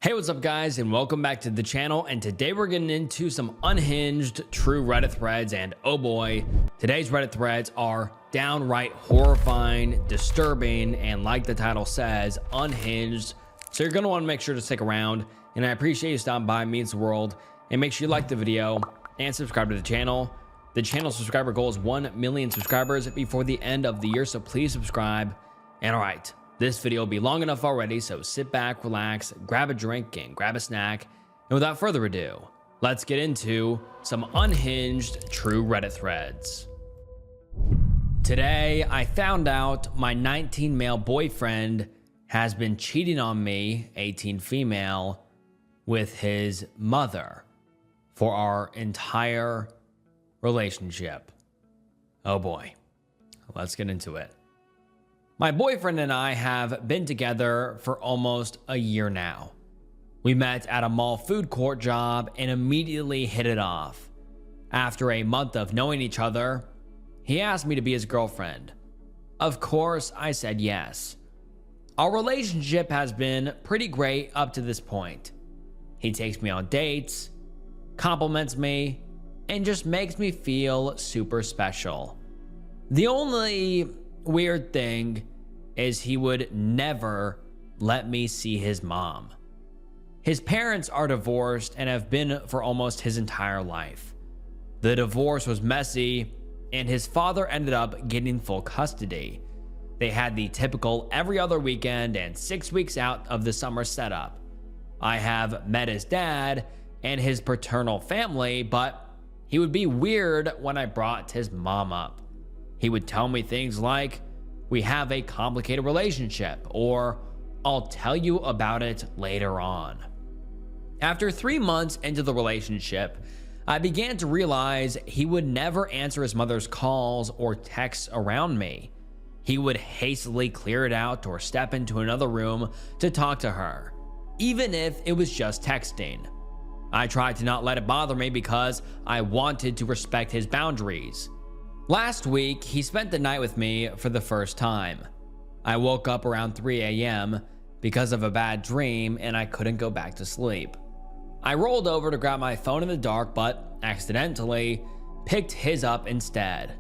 Hey, what's up guys, and welcome back to the channel. And today we're getting into some unhinged true Reddit threads, and oh boy, today's Reddit threads are downright horrifying, disturbing, and like the title says, unhinged. So you're gonna want to make sure to stick around, and I appreciate you stopping by. It means the world. And make sure you like the video and subscribe to the channel. The channel subscriber goal is 1 million subscribers before the end of the year, so please subscribe. And all right, this video will be long enough already, so sit back, relax, grab a drink, and grab a snack. And without further ado, let's get into some unhinged true Reddit threads. Today, I found out my 19 male boyfriend has been cheating on me, 18 female, with his mother for our entire relationship. Oh boy, let's get into it. My boyfriend and I have been together for almost a year now. We met at a mall food court job and immediately hit it off. After a month of knowing each other, he asked me to be his girlfriend. Of course, I said yes. Our relationship has been pretty great up to this point. He takes me on dates, compliments me, and just makes me feel super special. The only weird thing is he would never let me see his mom. His parents are divorced and have been for almost his entire life. The divorce was messy, and his father ended up getting full custody. They had the typical every other weekend and 6 weeks out of the summer setup. I have met his dad and his paternal family, but he would be weird when I brought his mom up. He would tell me things like, "We have a complicated relationship," or "I'll tell you about it later on." After 3 months into the relationship, I began to realize he would never answer his mother's calls or texts around me. He would hastily clear it out or step into another room to talk to her, even if it was just texting. I tried to not let it bother me because I wanted to respect his boundaries. Last week, he spent the night with me for the first time. I woke up around 3 a.m. because of a bad dream and I couldn't go back to sleep. I rolled over to grab my phone in the dark, but accidentally picked his up instead.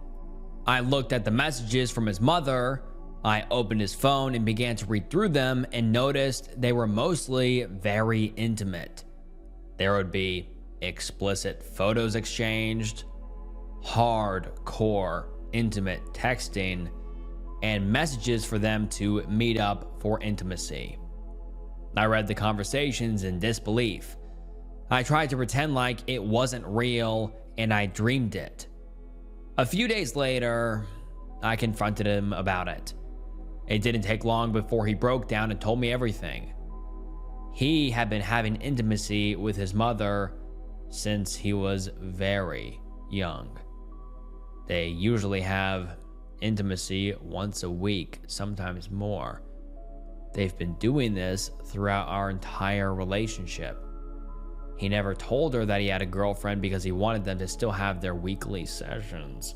I looked at the messages from his mother. I opened his phone and began to read through them and noticed they were mostly very intimate. There would be explicit photos exchanged, hardcore intimate texting, and messages for them to meet up for intimacy. I read the conversations in disbelief. I tried to pretend like it wasn't real and I dreamed it. A few days later, I confronted him about it. It didn't take long before he broke down and told me everything. He had been having intimacy with his mother since he was very young. They usually have intimacy once a week, sometimes more. They've been doing this throughout our entire relationship. He never told her that he had a girlfriend because he wanted them to still have their weekly sessions.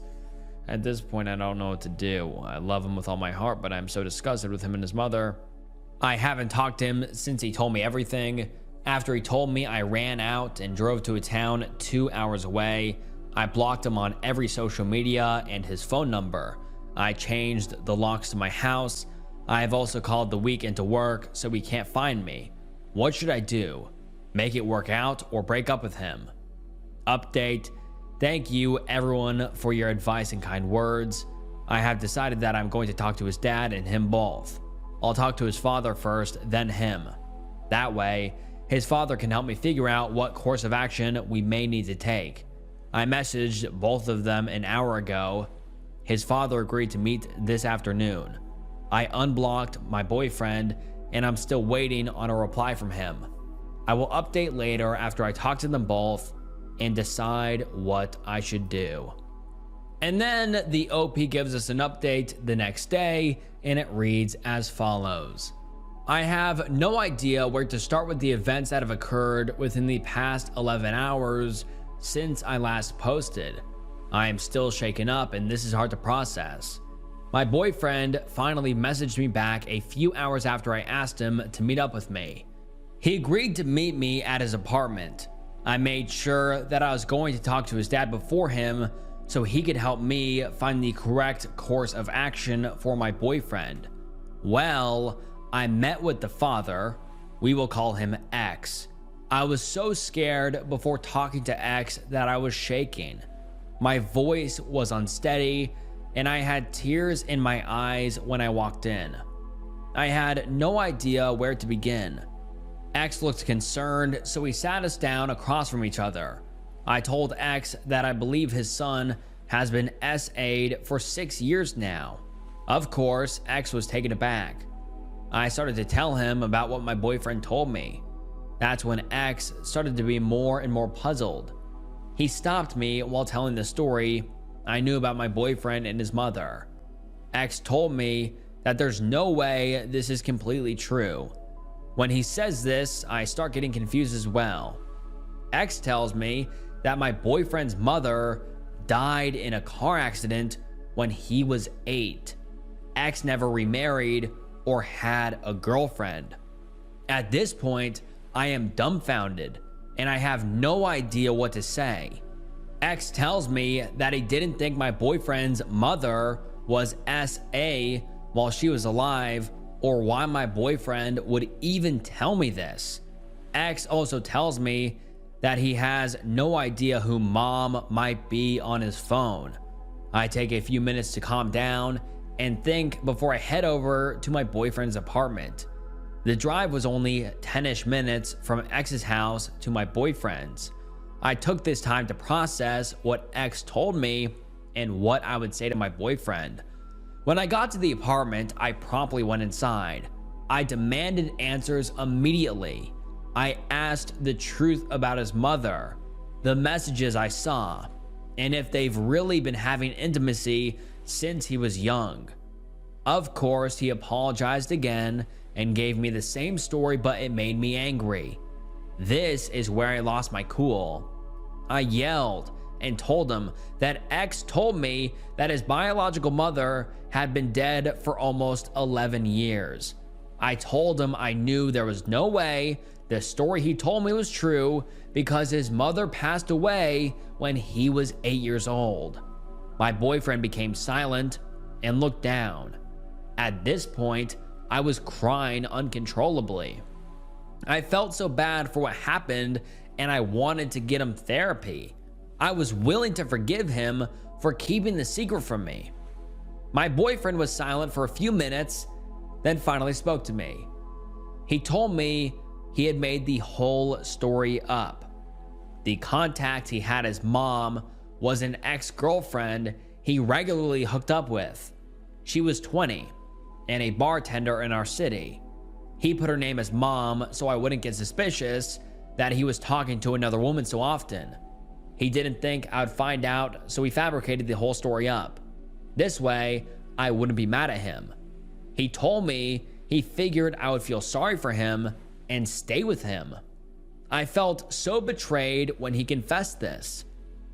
At this point, I don't know what to do. I love him with all my heart, but I'm so disgusted with him and his mother. I haven't talked to him since he told me everything. After he told me, I ran out and drove to a town 2 hours away. I blocked him on every social media and his phone number. I changed the locks to my house. I have also called the weekend to work so he can't find me. What should I do? Make it work out or break up with him? Update. Thank you everyone for your advice and kind words. I have decided that I'm going to talk to his dad and him both. I'll talk to his father first, then him. That way, his father can help me figure out what course of action we may need to take. I messaged both of them an hour ago. His father agreed to meet this afternoon. I unblocked my boyfriend and I'm still waiting on a reply from him. I will update later after I talk to them both and decide what I should do. And then the OP gives us an update the next day, and it reads as follows. I have no idea where to start with the events that have occurred within the past 11 hours since I last posted. I am still shaken up and this is hard to process. My boyfriend finally messaged me back a few hours after I asked him to meet up with me. He agreed to meet me at his apartment. I made sure that I was going to talk to his dad before him so he could help me find the correct course of action for my boyfriend. Well, I met with the father. We will call him X. I was so scared before talking to X that I was shaking. My voice was unsteady, and I had tears in my eyes when I walked in. I had no idea where to begin. X looked concerned, so he sat us down across from each other. I told X that I believe his son has been SA'd for 6 years now. Of course, X was taken aback. I started to tell him about what my boyfriend told me. That's when X started to be more and more puzzled. He stopped me while telling the story I knew about my boyfriend and his mother. X told me that there's no way this is completely true. When he says this, I start getting confused as well. X tells me that my boyfriend's mother died in a car accident when he was 8. X never remarried or had a girlfriend. At this point, I am dumbfounded and I have no idea what to say. X tells me that he didn't think my boyfriend's mother was SA while she was alive, or why my boyfriend would even tell me this. X also tells me that he has no idea who mom might be on his phone. I take a few minutes to calm down and think before I head over to my boyfriend's apartment. The drive was only 10-ish minutes from X's house to my boyfriend's. I took this time to process what X told me and what I would say to my boyfriend. When I got to the apartment, I promptly went inside. I demanded answers immediately. I asked the truth about his mother, the messages I saw, and if they've really been having intimacy since he was young. Of course, he apologized again and gave me the same story, but it made me angry. This is where I lost my cool. I yelled and told him that X told me that his biological mother had been dead for almost 11 years. I told him I knew there was no way the story he told me was true because his mother passed away when he was 8 years old. My boyfriend became silent and looked down. At this point, I was crying uncontrollably. I felt so bad for what happened and I wanted to get him therapy. I was willing to forgive him for keeping the secret from me. My boyfriend was silent for a few minutes, then finally spoke to me. He told me he had made the whole story up. The contact he had his mom was an ex-girlfriend he regularly hooked up with. She was 20 and a bartender in our city. He put her name as mom so I wouldn't get suspicious that he was talking to another woman so often. He didn't think I would find out, so he fabricated the whole story up. This way, I wouldn't be mad at him. He told me he figured I would feel sorry for him and stay with him. I felt so betrayed when he confessed this.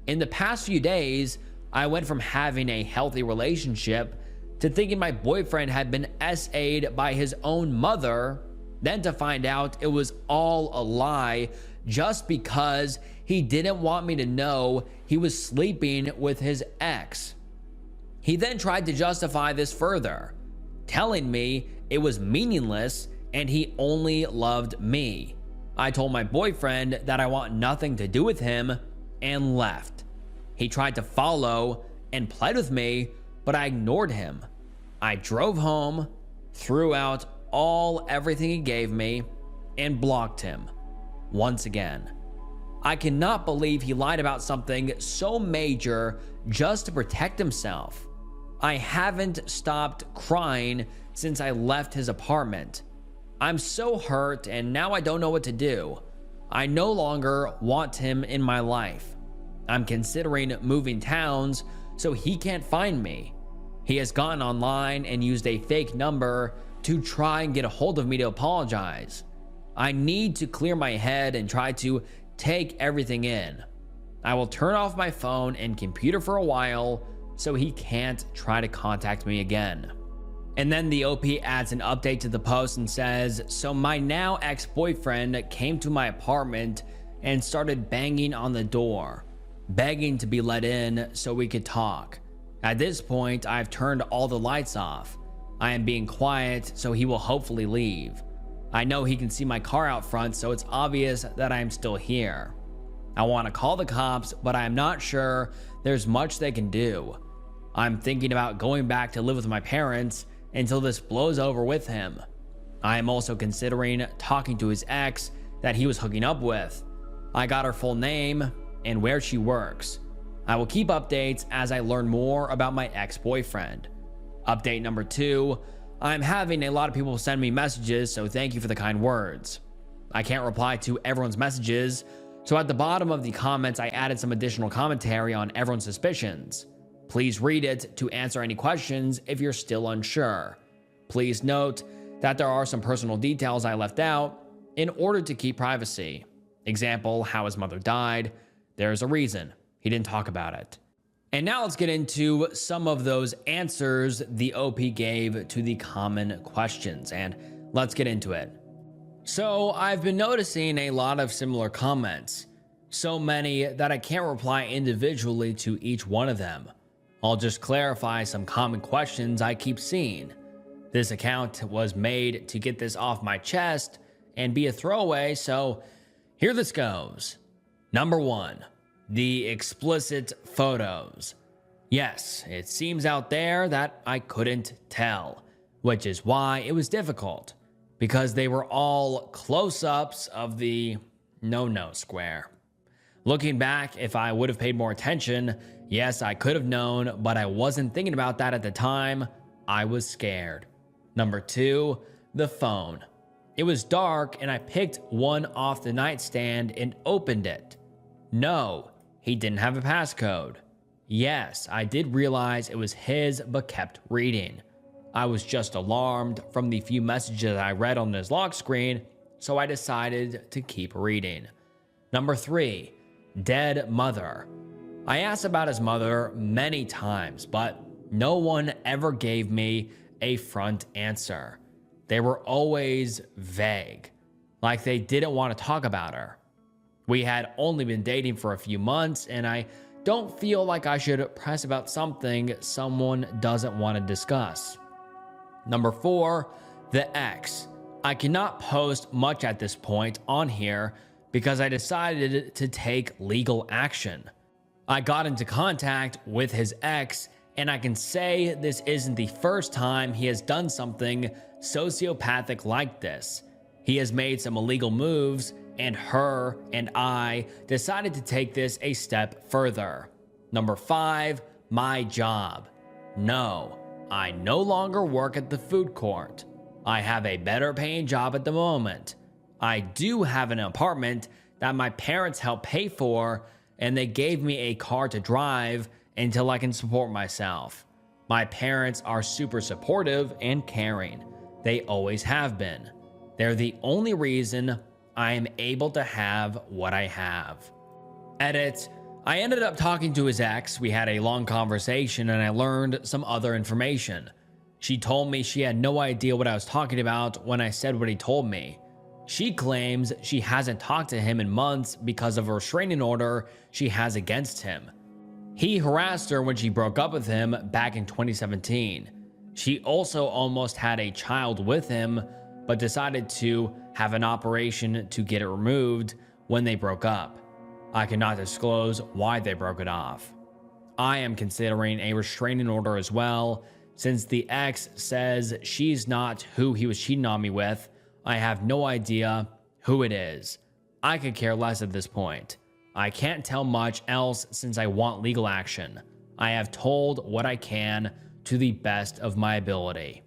In the past few days, I went from having a healthy relationship to thinking my boyfriend had been SA'd by his own mother, then to find out it was all a lie just because he didn't want me to know he was sleeping with his ex. He then tried to justify this further, telling me it was meaningless and he only loved me. I told my boyfriend that I want nothing to do with him and left. He tried to follow and pled with me, but I ignored him. I drove home, threw out everything he gave me, and blocked him once again. I cannot believe he lied about something so major just to protect himself. I haven't stopped crying since I left his apartment. I'm so hurt and now I don't know what to do. I no longer want him in my life. I'm considering moving towns so he can't find me. He has gone online and used a fake number to try and get a hold of me to apologize. I need to clear my head and try to take everything in. I will turn off my phone and computer for a while so he can't try to contact me again. And then the OP adds an update to the post and says, so my now ex-boyfriend came to my apartment and started banging on the door, begging to be let in so we could talk. At this point, I've turned all the lights off. I am being quiet so he will hopefully leave. I know he can see my car out front, so it's obvious that I am still here. I want to call the cops, but I am not sure there's much they can do. I'm thinking about going back to live with my parents until this blows over with him. I am also considering talking to his ex that he was hooking up with. I got her full name and where she works. I will keep updates as I learn more about my ex-boyfriend. Update number 2, I'm having a lot of people send me messages, so thank you for the kind words. I can't reply to everyone's messages, so at the bottom of the comments I added some additional commentary on everyone's suspicions. Please read it to answer any questions if you're still unsure. Please note that there are some personal details I left out in order to keep privacy. Example, how his mother died. There's a reason. He didn't talk about it. And now let's get into some of those answers the OP gave to the common questions, and let's get into it. So I've been noticing a lot of similar comments, so many that I can't reply individually to each one of them. I'll just clarify some common questions I keep seeing. This account was made to get this off my chest and be a throwaway, so here this goes. Number 1, the explicit photos. Yes, it seems out there that I couldn't tell, which is why it was difficult, because they were all close-ups of the no-no square. Looking back, if I would have paid more attention, yes, I could have known, but I wasn't thinking about that at the time. I was scared. Number 2, the phone. It was dark and I picked one off the nightstand and opened it. No, he didn't have a passcode. Yes, I did realize it was his but kept reading. I was just alarmed from the few messages I read on his lock screen, so I decided to keep reading. Number 3, dead mother. I asked about his mother many times, but no one ever gave me a front answer. They were always vague, like they didn't want to talk about her. We had only been dating for a few months, and I don't feel like I should press about something someone doesn't want to discuss. Number 4, the ex. I cannot post much at this point on here because I decided to take legal action. I got into contact with his ex, and I can say this isn't the first time he has done something sociopathic like this. He has made some illegal moves, and her and I decided to take this a step further. Number 5, my job. No, I no longer work at the food court. I have a better paying job at the moment. I do have an apartment that my parents helped pay for, and they gave me a car to drive until I can support myself. My parents are super supportive and caring. They always have been. They're the only reason I am able to have what I have. Edit. I ended up talking to his ex. We had a long conversation and I learned some other information. She told me she had no idea what I was talking about when I said what he told me. She claims she hasn't talked to him in months because of a restraining order she has against him. He harassed her when she broke up with him back in 2017. She also almost had a child with him, but decided to have an operation to get it removed when they broke up. I cannot disclose why they broke it off. I am considering a restraining order as well, since the ex says she's not who he was cheating on me with. I have no idea who it is. I could care less at this point. I can't tell much else since I want legal action. I have told what I can to the best of my ability.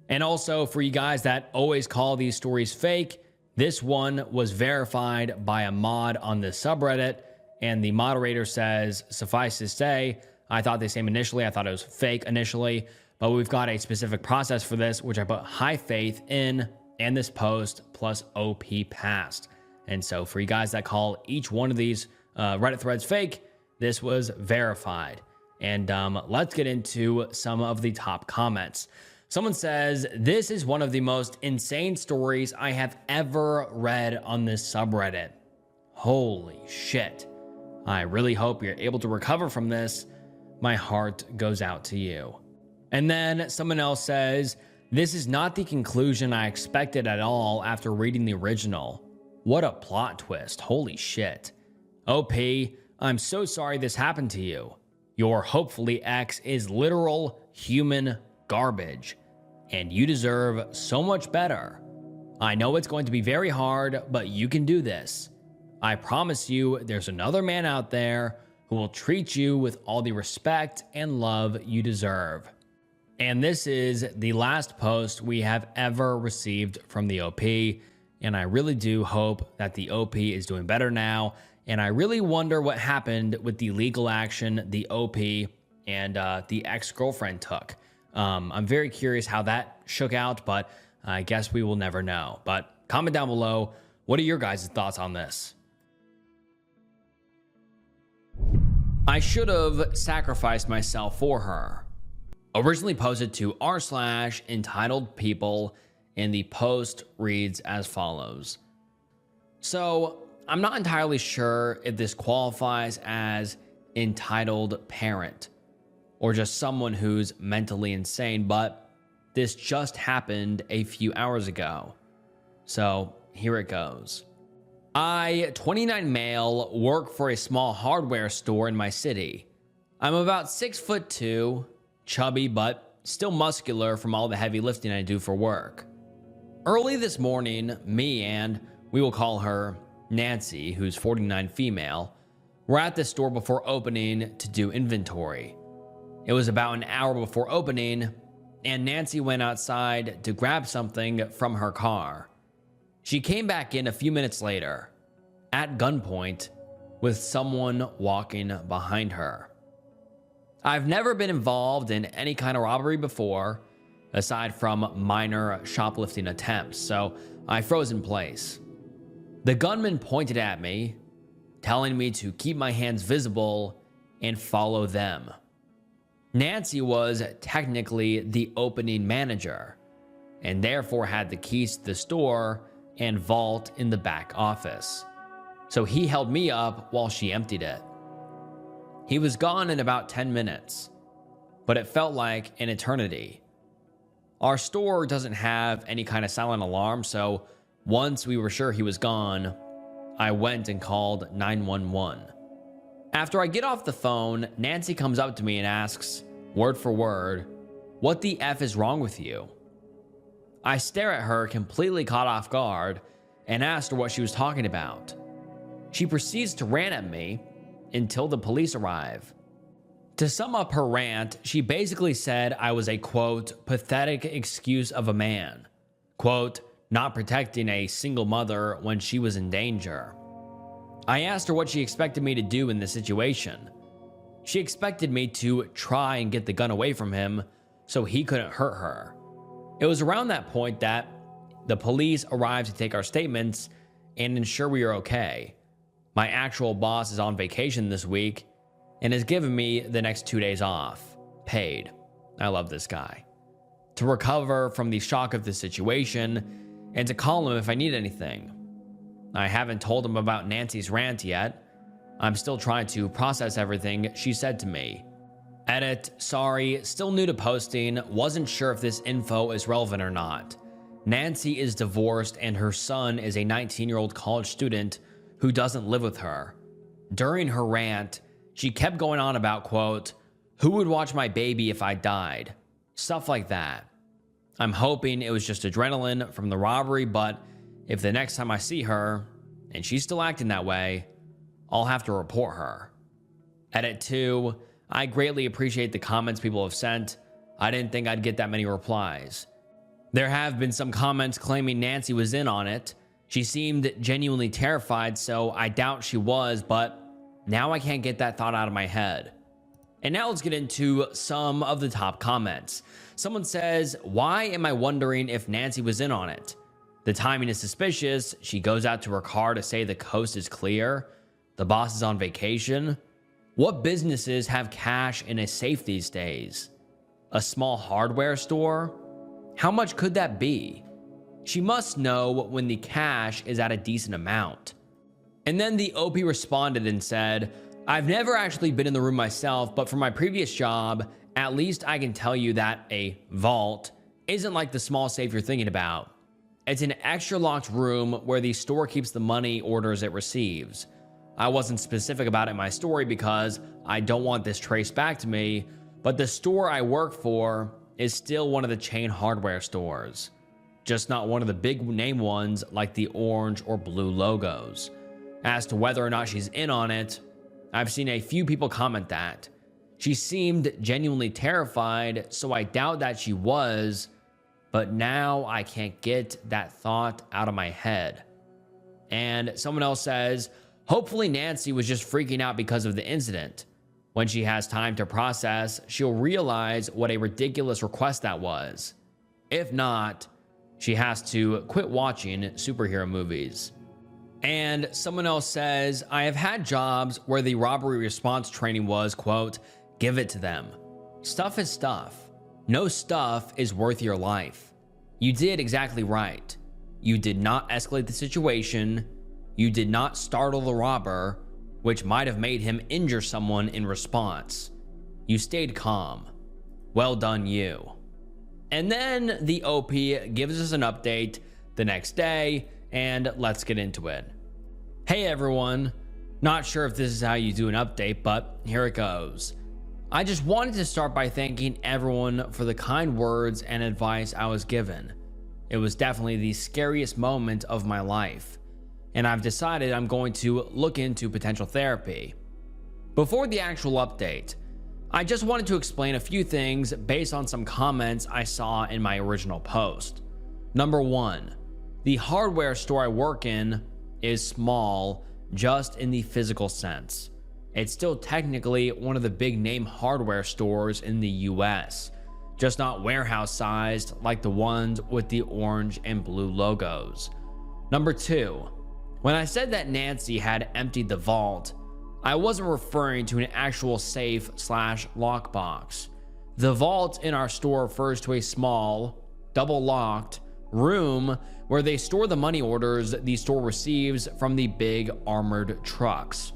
And also, for you guys that always call these stories fake, this one was verified by a mod on this subreddit, and the moderator says, suffice to say, I thought the same initially. I thought it was fake initially, but we've got a specific process for this, which I put high faith in, and this post plus OP passed. And so for you guys that call each one of these Reddit threads fake, this was verified. And let's get into some of the top comments. Someone says, this is one of the most insane stories I have ever read on this subreddit. Holy shit. I really hope you're able to recover from this. My heart goes out to you. And then someone else says, this is not the conclusion I expected at all after reading the original. What a plot twist. Holy shit. OP, I'm so sorry this happened to you. Your hopefully ex is literal human garbage, and you deserve so much better. I know it's going to be very hard, but you can do this. I promise you there's another man out there who will treat you with all the respect and love you deserve. And this is the last post we have ever received from the OP, and I really do hope that the OP is doing better now, and I really wonder what happened with the legal action the OP and the ex-girlfriend took. I'm very curious how that shook out, but I guess we will never know. But comment down below, what are your guys' thoughts on this? I should have sacrificed myself for her. Originally posted to r/entitled people, and the post reads as follows. So I'm not entirely sure if this qualifies as entitled parent or just someone who's mentally insane, but this just happened a few hours ago. So here it goes. I, 29 male, work for a small hardware store in my city. I'm about 6'2", chubby but still muscular from all the heavy lifting I do for work. Early this morning, me and, we will call her Nancy, who's 49 female, were at the store before opening to do inventory. It was about an hour before opening, and Nancy went outside to grab something from her car. She came back in a few minutes later, at gunpoint, with someone walking behind her. I've never been involved in any kind of robbery before, aside from minor shoplifting attempts, so I froze in place. The gunman pointed at me, telling me to keep my hands visible and follow them. Nancy was technically the opening manager, and therefore had the keys to the store and vault in the back office. So he held me up while she emptied it. He was gone in about 10 minutes, but it felt like an eternity. Our store doesn't have any kind of silent alarm, so once we were sure he was gone, I went and called 911. After I get off the phone, Nancy comes up to me and asks, word for word, "What the F is wrong with you?" I stare at her, completely caught off guard, and asked her what she was talking about. She proceeds to rant at me until the police arrive. To sum up her rant, she basically said I was a, quote, pathetic excuse of a man, quote, not protecting a single mother when she was in danger. I asked her what she expected me to do in this situation. She expected me to try and get the gun away from him so he couldn't hurt her. It was around that point that the police arrived to take our statements and ensure we are okay. My actual boss is on vacation this week and has given me the next 2 days off, paid. I love this guy. To recover from the shock of the situation and to call him if I need anything. I haven't told him about Nancy's rant yet. I'm still trying to process everything she said to me. Edit, sorry, still new to posting, wasn't sure if this info is relevant or not. Nancy is divorced and her son is a 19-year-old college student who doesn't live with her. During her rant, she kept going on about, quote, who would watch my baby if I died? Stuff like that. I'm hoping it was just adrenaline from the robbery, but if the next time I see her, and she's still acting that way, I'll have to report her. Edit 2, I greatly appreciate the comments people have sent. I didn't think I'd get that many replies. There have been some comments claiming Nancy was in on it. She seemed genuinely terrified, so I doubt she was, but now I can't get that thought out of my head. And now let's get into some of the top comments. Someone says, why am I wondering if Nancy was in on it? The timing is suspicious. She goes out to her car to say the coast is clear. The boss is on vacation. What businesses have cash in a safe these days? A small hardware store? How much could that be? She must know when the cash is at a decent amount. And then the OP responded and said, I've never actually been in the room myself, but for my previous job, at least I can tell you that a vault isn't like the small safe you're thinking about. It's an extra locked room where the store keeps the money orders it receives. I wasn't specific about it in my story because I don't want this traced back to me, but the store I work for is still one of the chain hardware stores, just not one of the big name ones like the orange or blue logos. As to whether or not she's in on it, I've seen a few people comment that. She seemed genuinely terrified, so I doubt that she was, but now I can't get that thought out of my head. And someone else says, hopefully Nancy was just freaking out because of the incident. When she has time to process, she'll realize what a ridiculous request that was. If not, she has to quit watching superhero movies. And someone else says, I have had jobs where the robbery response training was, quote, give it to them. Stuff is stuff. No stuff is worth your life. You did exactly right. You did not escalate the situation. You did not startle the robber, which might have made him injure someone in response. You stayed calm. Well done, you. And then the OP gives us an update the next day, and let's get into it. Hey everyone, not sure if this is how you do an update, but here it goes. I just wanted to start by thanking everyone for the kind words and advice I was given. It was definitely the scariest moment of my life, and I've decided I'm going to look into potential therapy. Before the actual update, I just wanted to explain a few things based on some comments I saw in my original post. Number one, the hardware store I work in is small just in the physical sense. It's still technically one of the big name hardware stores in the US, just not warehouse sized like the ones with the orange and blue logos. Number two, when I said that Nancy had emptied the vault, I wasn't referring to an actual safe / lockbox. The vault in our store refers to a small, double locked room where they store the money orders the store receives from the big armored trucks.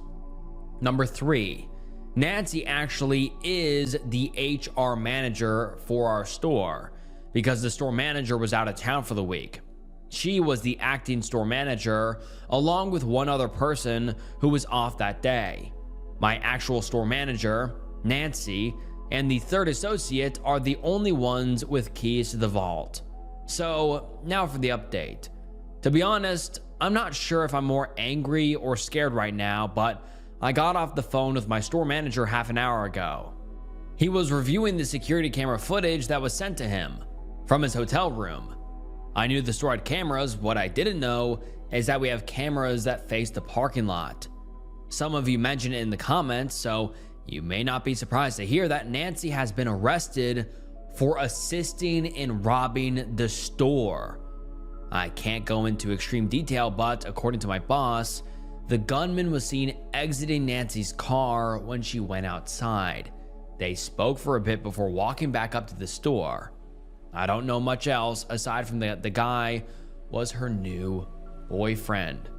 Number three, Nancy actually is the HR manager for our store because the store manager was out of town for the week. She was the acting store manager along with one other person who was off that day. My actual store manager, Nancy, and the third associate are the only ones with keys to the vault. So now for the update. To be honest, I'm not sure if I'm more angry or scared right now, but I got off the phone with my store manager half an hour ago. He was reviewing the security camera footage that was sent to him from his hotel room. I knew the store had cameras. What I didn't know is that we have cameras that face the parking lot. Some of you mentioned it in the comments, so you may not be surprised to hear that Nancy has been arrested for assisting in robbing the store. I can't go into extreme detail, but according to my boss, the gunman was seen exiting Nancy's car when she went outside. They spoke for a bit before walking back up to the store. I don't know much else aside from the guy was her new boyfriend.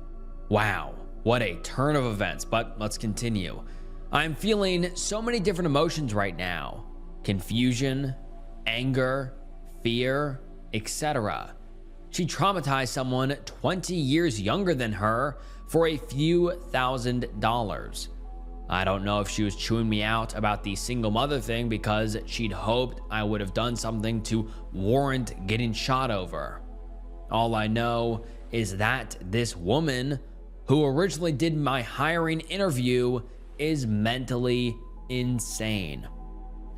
Wow, what a turn of events, but let's continue. I'm feeling so many different emotions right now. Confusion, anger, fear, etc. She traumatized someone 20 years younger than her for a few $1,000s. I don't know if she was chewing me out about the single mother thing because she'd hoped I would have done something to warrant getting shot over. All I know is that this woman who originally did my hiring interview is mentally insane.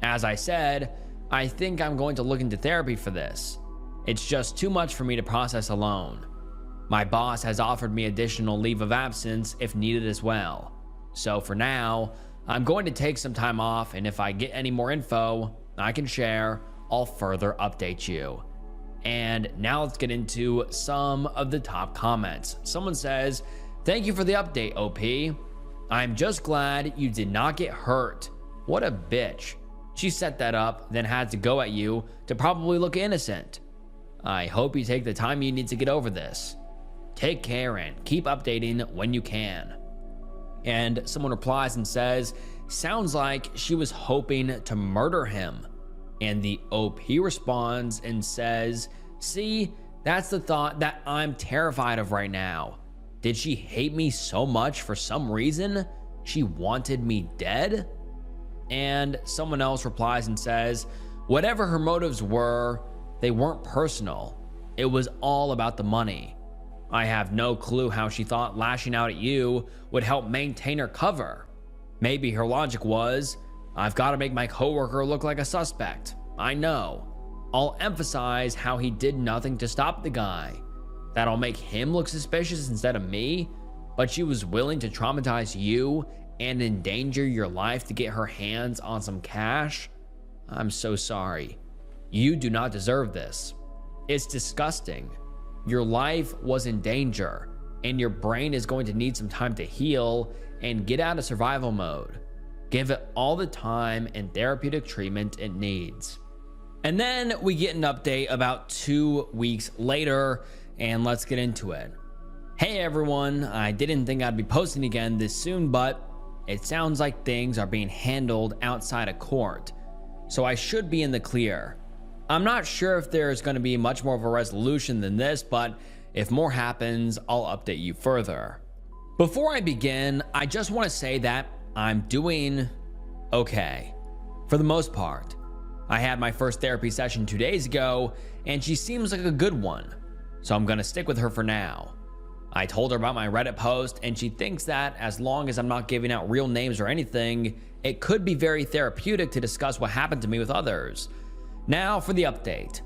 As I said, I think I'm going to look into therapy for this. It's just too much for me to process alone. My boss has offered me additional leave of absence if needed as well. So for now, I'm going to take some time off, and if I get any more info I can share, I'll further update you. And now let's get into some of the top comments. Someone says, thank you for the update, OP. I'm just glad you did not get hurt. What a bitch. She set that up, then had to go at you to probably look innocent. I hope you take the time you need to get over this. Take care and keep updating when you can." And someone replies and says, "Sounds like she was hoping to murder him." And the OP responds and says, "See, that's the thought that I'm terrified of right now. Did she hate me so much for some reason? She wanted me dead?" And someone else replies and says, "Whatever her motives were, they weren't personal. It was all about the money. I have no clue how she thought lashing out at you would help maintain her cover. Maybe her logic was, I've got to make my coworker look like a suspect. I know. I'll emphasize how he did nothing to stop the guy. That'll make him look suspicious instead of me. But she was willing to traumatize you and endanger your life to get her hands on some cash? I'm so sorry. You do not deserve this. It's disgusting. Your life was in danger, and your brain is going to need some time to heal and get out of survival mode. Give it all the time and therapeutic treatment it needs." And then we get an update about 2 weeks later, and let's get into it. "Hey everyone, I didn't think I'd be posting again this soon, but it sounds like things are being handled outside of court, so I should be in the clear. I'm not sure if there's going to be much more of a resolution than this, but if more happens, I'll update you further. Before I begin, I just want to say that I'm doing okay, for the most part. I had my first therapy session 2 days ago, and she seems like a good one, so I'm going to stick with her for now. I told her about my Reddit post, and she thinks that as long as I'm not giving out real names or anything, it could be very therapeutic to discuss what happened to me with others. Now for the update.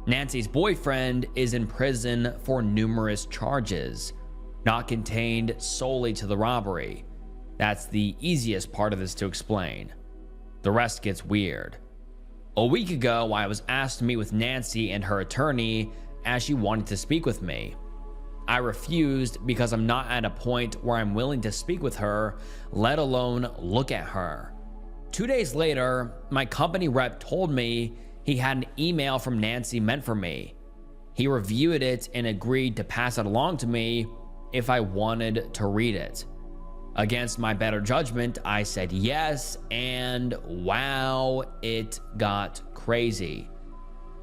Nancy's boyfriend is in prison for numerous charges, not contained solely to the robbery. That's the easiest part of this to explain. The rest gets weird. A week ago, I was asked to meet with Nancy and her attorney as she wanted to speak with me. I refused because I'm not at a point where I'm willing to speak with her, let alone look at her. 2 days later, my company rep told me he had an email from Nancy meant for me. He reviewed it and agreed to pass it along to me if I wanted to read it. Against my better judgment, I said yes, and wow, it got crazy.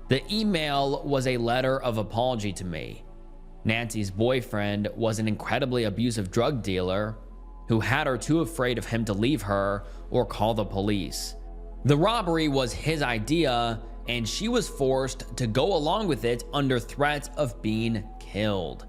The email was a letter of apology to me. Nancy's boyfriend was an incredibly abusive drug dealer who had her too afraid of him to leave her or call the police. The robbery was his idea, and she was forced to go along with it under threat of being killed.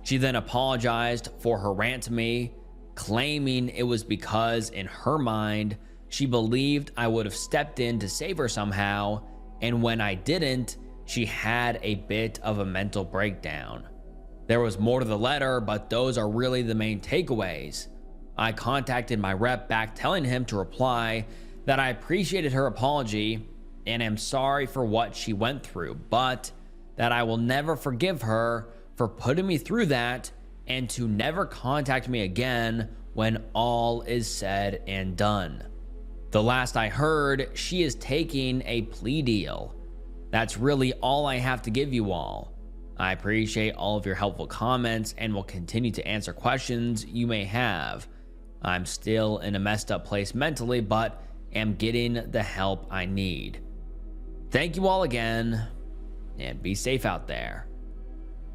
She then apologized for her rant to me, claiming it was because in her mind, she believed I would have stepped in to save her somehow, and when I didn't, she had a bit of a mental breakdown. There was more to the letter, but those are really the main takeaways. I contacted my rep back telling him to reply that I appreciated her apology and am sorry for what she went through, but that I will never forgive her for putting me through that and to never contact me again when all is said and done. The last I heard, she is taking a plea deal. That's really all I have to give you all. I appreciate all of your helpful comments and will continue to answer questions you may have. I'm still in a messed up place mentally, but am getting the help I need. Thank you all again, and be safe out there.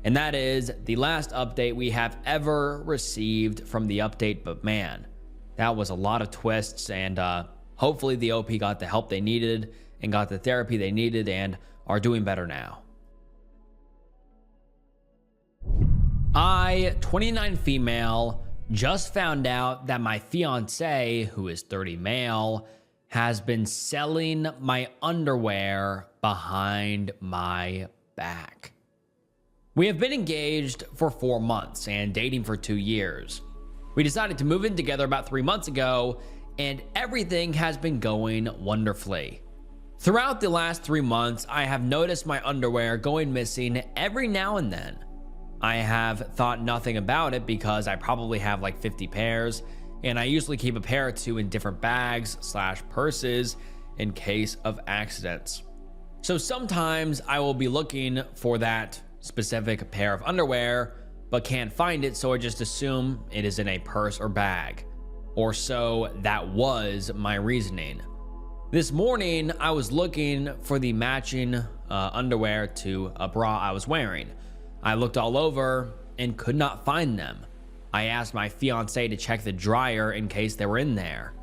And that is the last update we have ever received from the update, but man, that was a lot of twists, and hopefully the OP got the help they needed and got the therapy they needed and are doing better now. I, 29 female, just found out that my fiance, who is 30 male, has been selling my underwear behind my back. We have been engaged for 4 months and dating for 2 years. We decided to move in together about 3 months ago, and everything has been going wonderfully. Throughout the last 3 months, I have noticed my underwear going missing every now and then. I have thought nothing about it because I probably have like 50 pairs, and I usually keep a pair or two in different bags/purses in case of accidents. So sometimes I will be looking for that specific pair of underwear, but can't find it, so I just assume it is in a purse or bag. Or so that was my reasoning. This morning, I was looking for the matching underwear to a bra I was wearing. I looked all over and could not find them. I asked my fiance to check the dryer in case they were in there.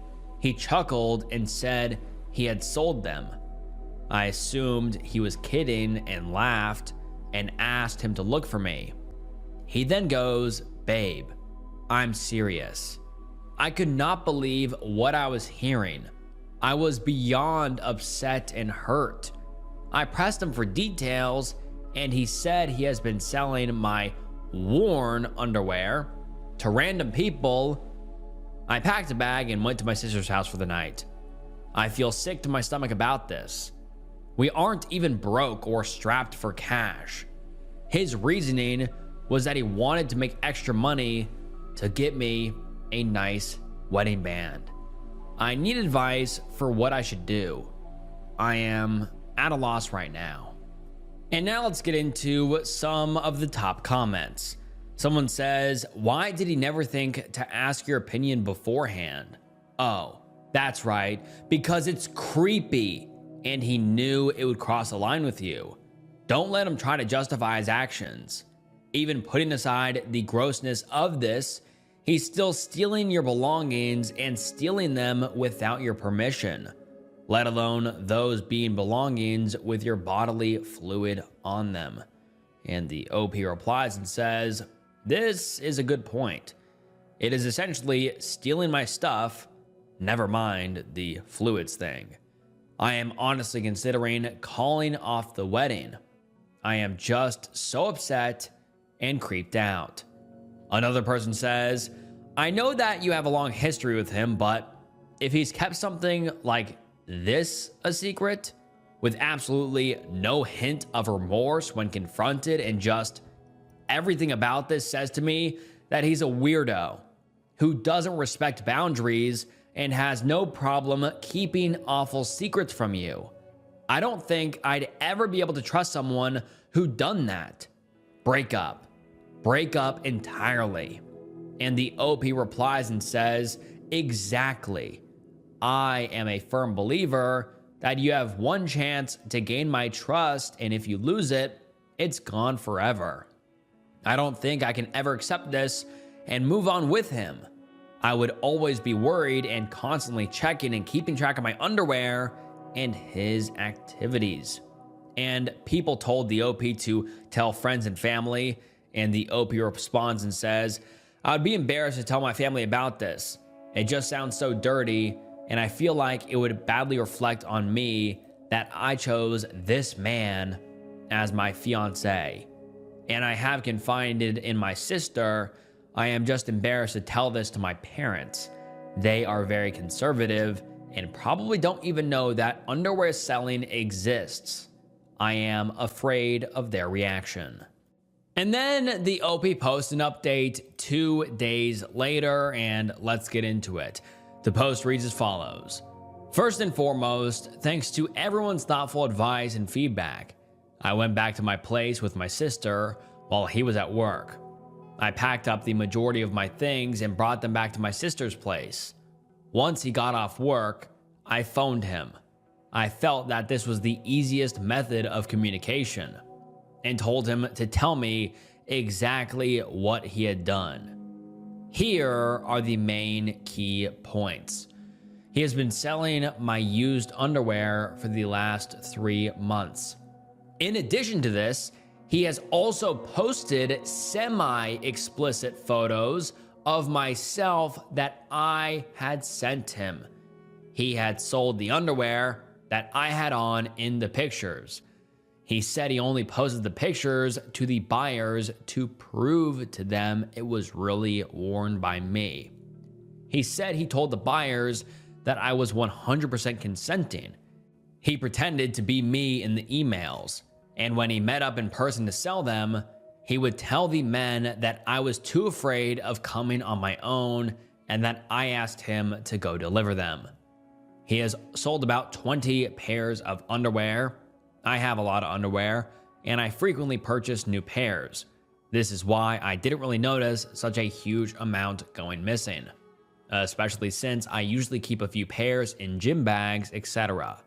He chuckled and said he had sold them. I assumed he was kidding and laughed and asked him to look for me. He then goes, "Babe, I'm serious." I could not believe what I was hearing. I was beyond upset and hurt. I pressed him for details, and he said he has been selling my worn underwear to random people. I packed a bag and went to my sister's house for the night. I feel sick to my stomach about this. We aren't even broke or strapped for cash. His reasoning was that he wanted to make extra money to get me a nice wedding band. I need advice for what I should do. I am at a loss right now. And now let's get into some of the top comments. Someone says, "Why did he never think to ask your opinion beforehand?" Oh, that's right, because it's creepy and he knew it would cross a line with you. Don't let him try to justify his actions. Even putting aside the grossness of this, he's still stealing your belongings and stealing them without your permission, let alone those being belongings with your bodily fluid on them. And the OP replies and says, "This is a good point. It is essentially stealing my stuff, never mind the fluids thing. I am honestly considering calling off the wedding. I am just so upset and creeped out." Another person says, "I know that you have a long history with him, but if he's kept something like this a secret, with absolutely no hint of remorse when confronted, and just everything about this says to me that he's a weirdo who doesn't respect boundaries and has no problem keeping awful secrets from you. I don't think I'd ever be able to trust someone who done that. Break up. Break up entirely." And the OP replies and says, "Exactly. I am a firm believer that you have one chance to gain my trust, and if you lose it, it's gone forever. I don't think I can ever accept this and move on with him. I would always be worried and constantly checking and keeping track of my underwear and his activities." And people told the OP to tell friends and family, and the OP responds and says, "I would be embarrassed to tell my family about this. It just sounds so dirty, and I feel like it would badly reflect on me that I chose this man as my fiance. And I have confided in my sister. I am just embarrassed to tell this to my parents. They are very conservative and probably don't even know that underwear selling exists. I am afraid of their reaction." And then the OP posts an update 2 days later, and let's get into it. The post reads as follows. "First and foremost, thanks to everyone's thoughtful advice and feedback. I went back to my place with my sister while he was at work. I packed up the majority of my things and brought them back to my sister's place. Once he got off work, I phoned him. I felt that this was the easiest method of communication, and told him to tell me exactly what he had done. Here are the main key points. He has been selling my used underwear for the last 3 months. In addition to this, he has also posted semi-explicit photos of myself that I had sent him. He had sold the underwear that I had on in the pictures. He said he only posted the pictures to the buyers to prove to them it was really worn by me. He said he told the buyers that I was 100% consenting. He pretended to be me in the emails, and when he met up in person to sell them, he would tell the men that I was too afraid of coming on my own and that I asked him to go deliver them. He has sold about 20 pairs of underwear, I have a lot of underwear, and I frequently purchase new pairs. This is why I didn't really notice such a huge amount going missing, especially since I usually keep a few pairs in gym bags, etc.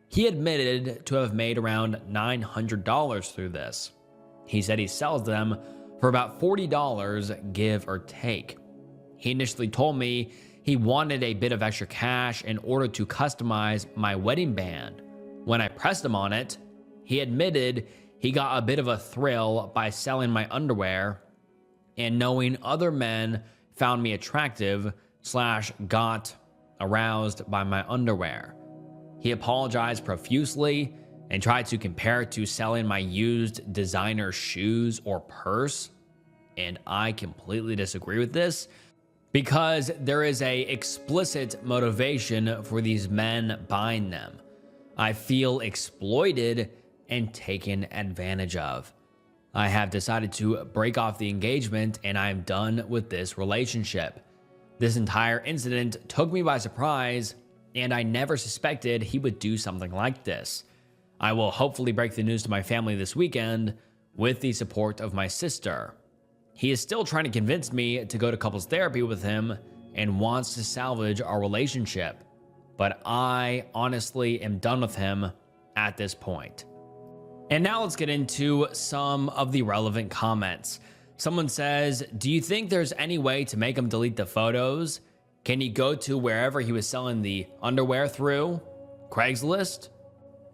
He admitted to have made around $900 through this. He said he sells them for about $40, give or take. He initially told me he wanted a bit of extra cash in order to customize my wedding band. When I pressed him on it, he admitted he got a bit of a thrill by selling my underwear and knowing other men found me attractive / got aroused by my underwear. He apologized profusely and tried to compare it to selling my used designer shoes or purse. And I completely disagree with this because there is a explicit motivation for these men buying them. I feel exploited and taken advantage of. I have decided to break off the engagement and I am done with this relationship. This entire incident took me by surprise and I never suspected he would do something like this. I will hopefully break the news to my family this weekend with the support of my sister. He is still trying to convince me to go to couples therapy with him and wants to salvage our relationship, but I honestly am done with him at this point. And now let's get into some of the relevant comments. Someone says, do you think there's any way to make him delete the photos? Can he go to wherever he was selling the underwear through? Craigslist?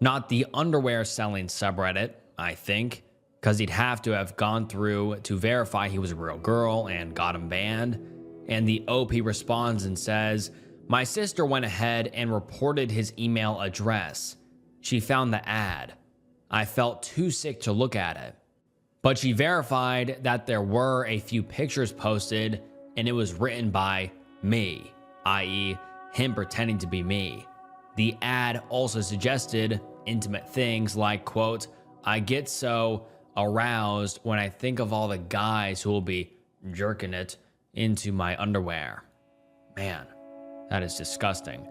Not the underwear selling subreddit, I think, because he'd have to have gone through to verify he was a real girl and got him banned. And the OP responds and says, my sister went ahead and reported his email address. She found the ad. I felt too sick to look at it. But she verified that there were a few pictures posted and it was written by me, i.e., him pretending to be me. The ad also suggested intimate things like, quote, I get so aroused when I think of all the guys who will be jerking it into my underwear. Man, that is disgusting.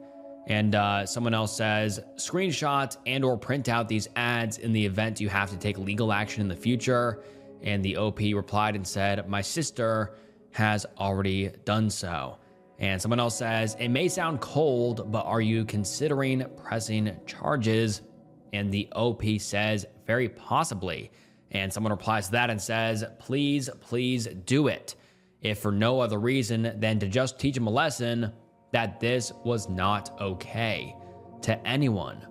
And someone else says, screenshot and or print out these ads in the event you have to take legal action in the future. And the OP replied and said, my sister has already done so. And someone else says, it may sound cold, but are you considering pressing charges? And the OP says, very possibly. And someone replies to that and says, please, please do it. If for no other reason than to just teach him a lesson that this was not okay to anyone.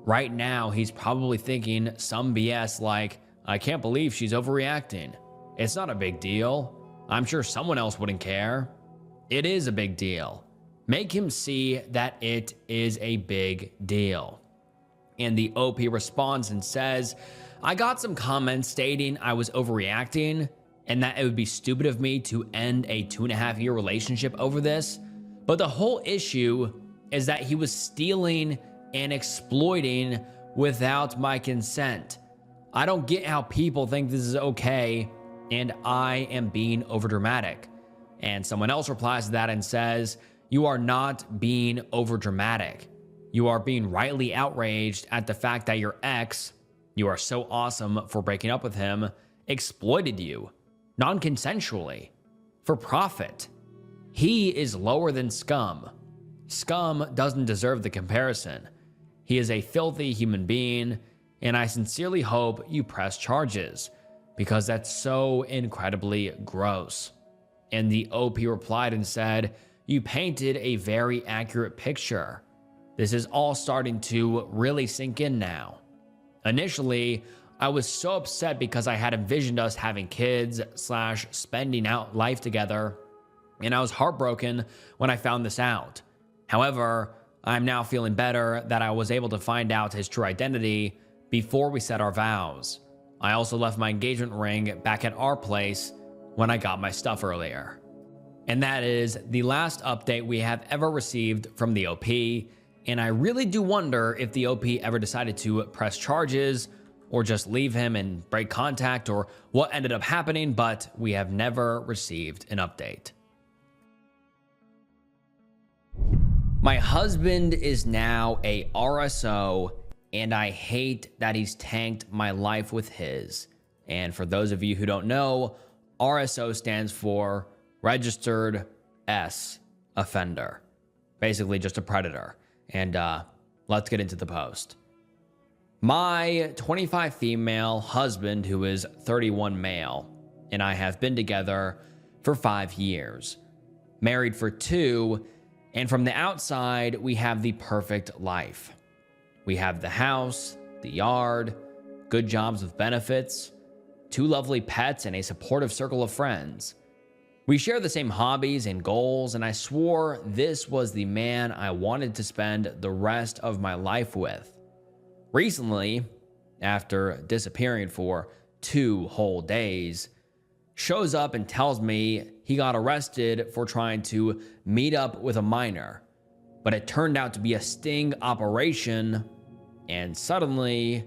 Right now, he's probably thinking some BS like, I can't believe she's overreacting. It's not a big deal. I'm sure someone else wouldn't care. It is a big deal. Make him see that it is a big deal. And the OP responds and says, I got some comments stating I was overreacting and that it would be stupid of me to end a 2.5-year relationship over this. But the whole issue is that he was stealing and exploiting without my consent. I don't get how people think this is okay and I am being overdramatic. And someone else replies to that and says, you are not being overdramatic. You are being rightly outraged at the fact that your ex, you are so awesome for breaking up with him, exploited you non-consensually for profit. He is lower than scum. Scum doesn't deserve the comparison. He is a filthy human being, and I sincerely hope you press charges because that's so incredibly gross. And the OP replied and said, you painted a very accurate picture. This is all starting to really sink in now. Initially, I was so upset because I had envisioned us having kids / spending out life together, and I was heartbroken when I found this out. However, I'm now feeling better that I was able to find out his true identity before we said our vows. I also left my engagement ring back at our place when I got my stuff earlier. And that is the last update we have ever received from the OP, and I really do wonder if the OP ever decided to press charges or just leave him and break contact or what ended up happening, but we have never received an update. My husband is now a RSO and I hate that he's tanked my life with his. And for those of you who don't know, RSO stands for Registered S Offender. Basically just a predator. And let's get into the post. My 25 female husband, who is 31 male, and I have been together for 5 years, married for 2, and from the outside, we have the perfect life. We have the house, the yard, good jobs with benefits, 2 lovely pets, and a supportive circle of friends. We share the same hobbies and goals, and I swore this was the man I wanted to spend the rest of my life with. Recently, after disappearing for 2 whole days, shows up and tells me he got arrested for trying to meet up with a minor, but it turned out to be a sting operation, and suddenly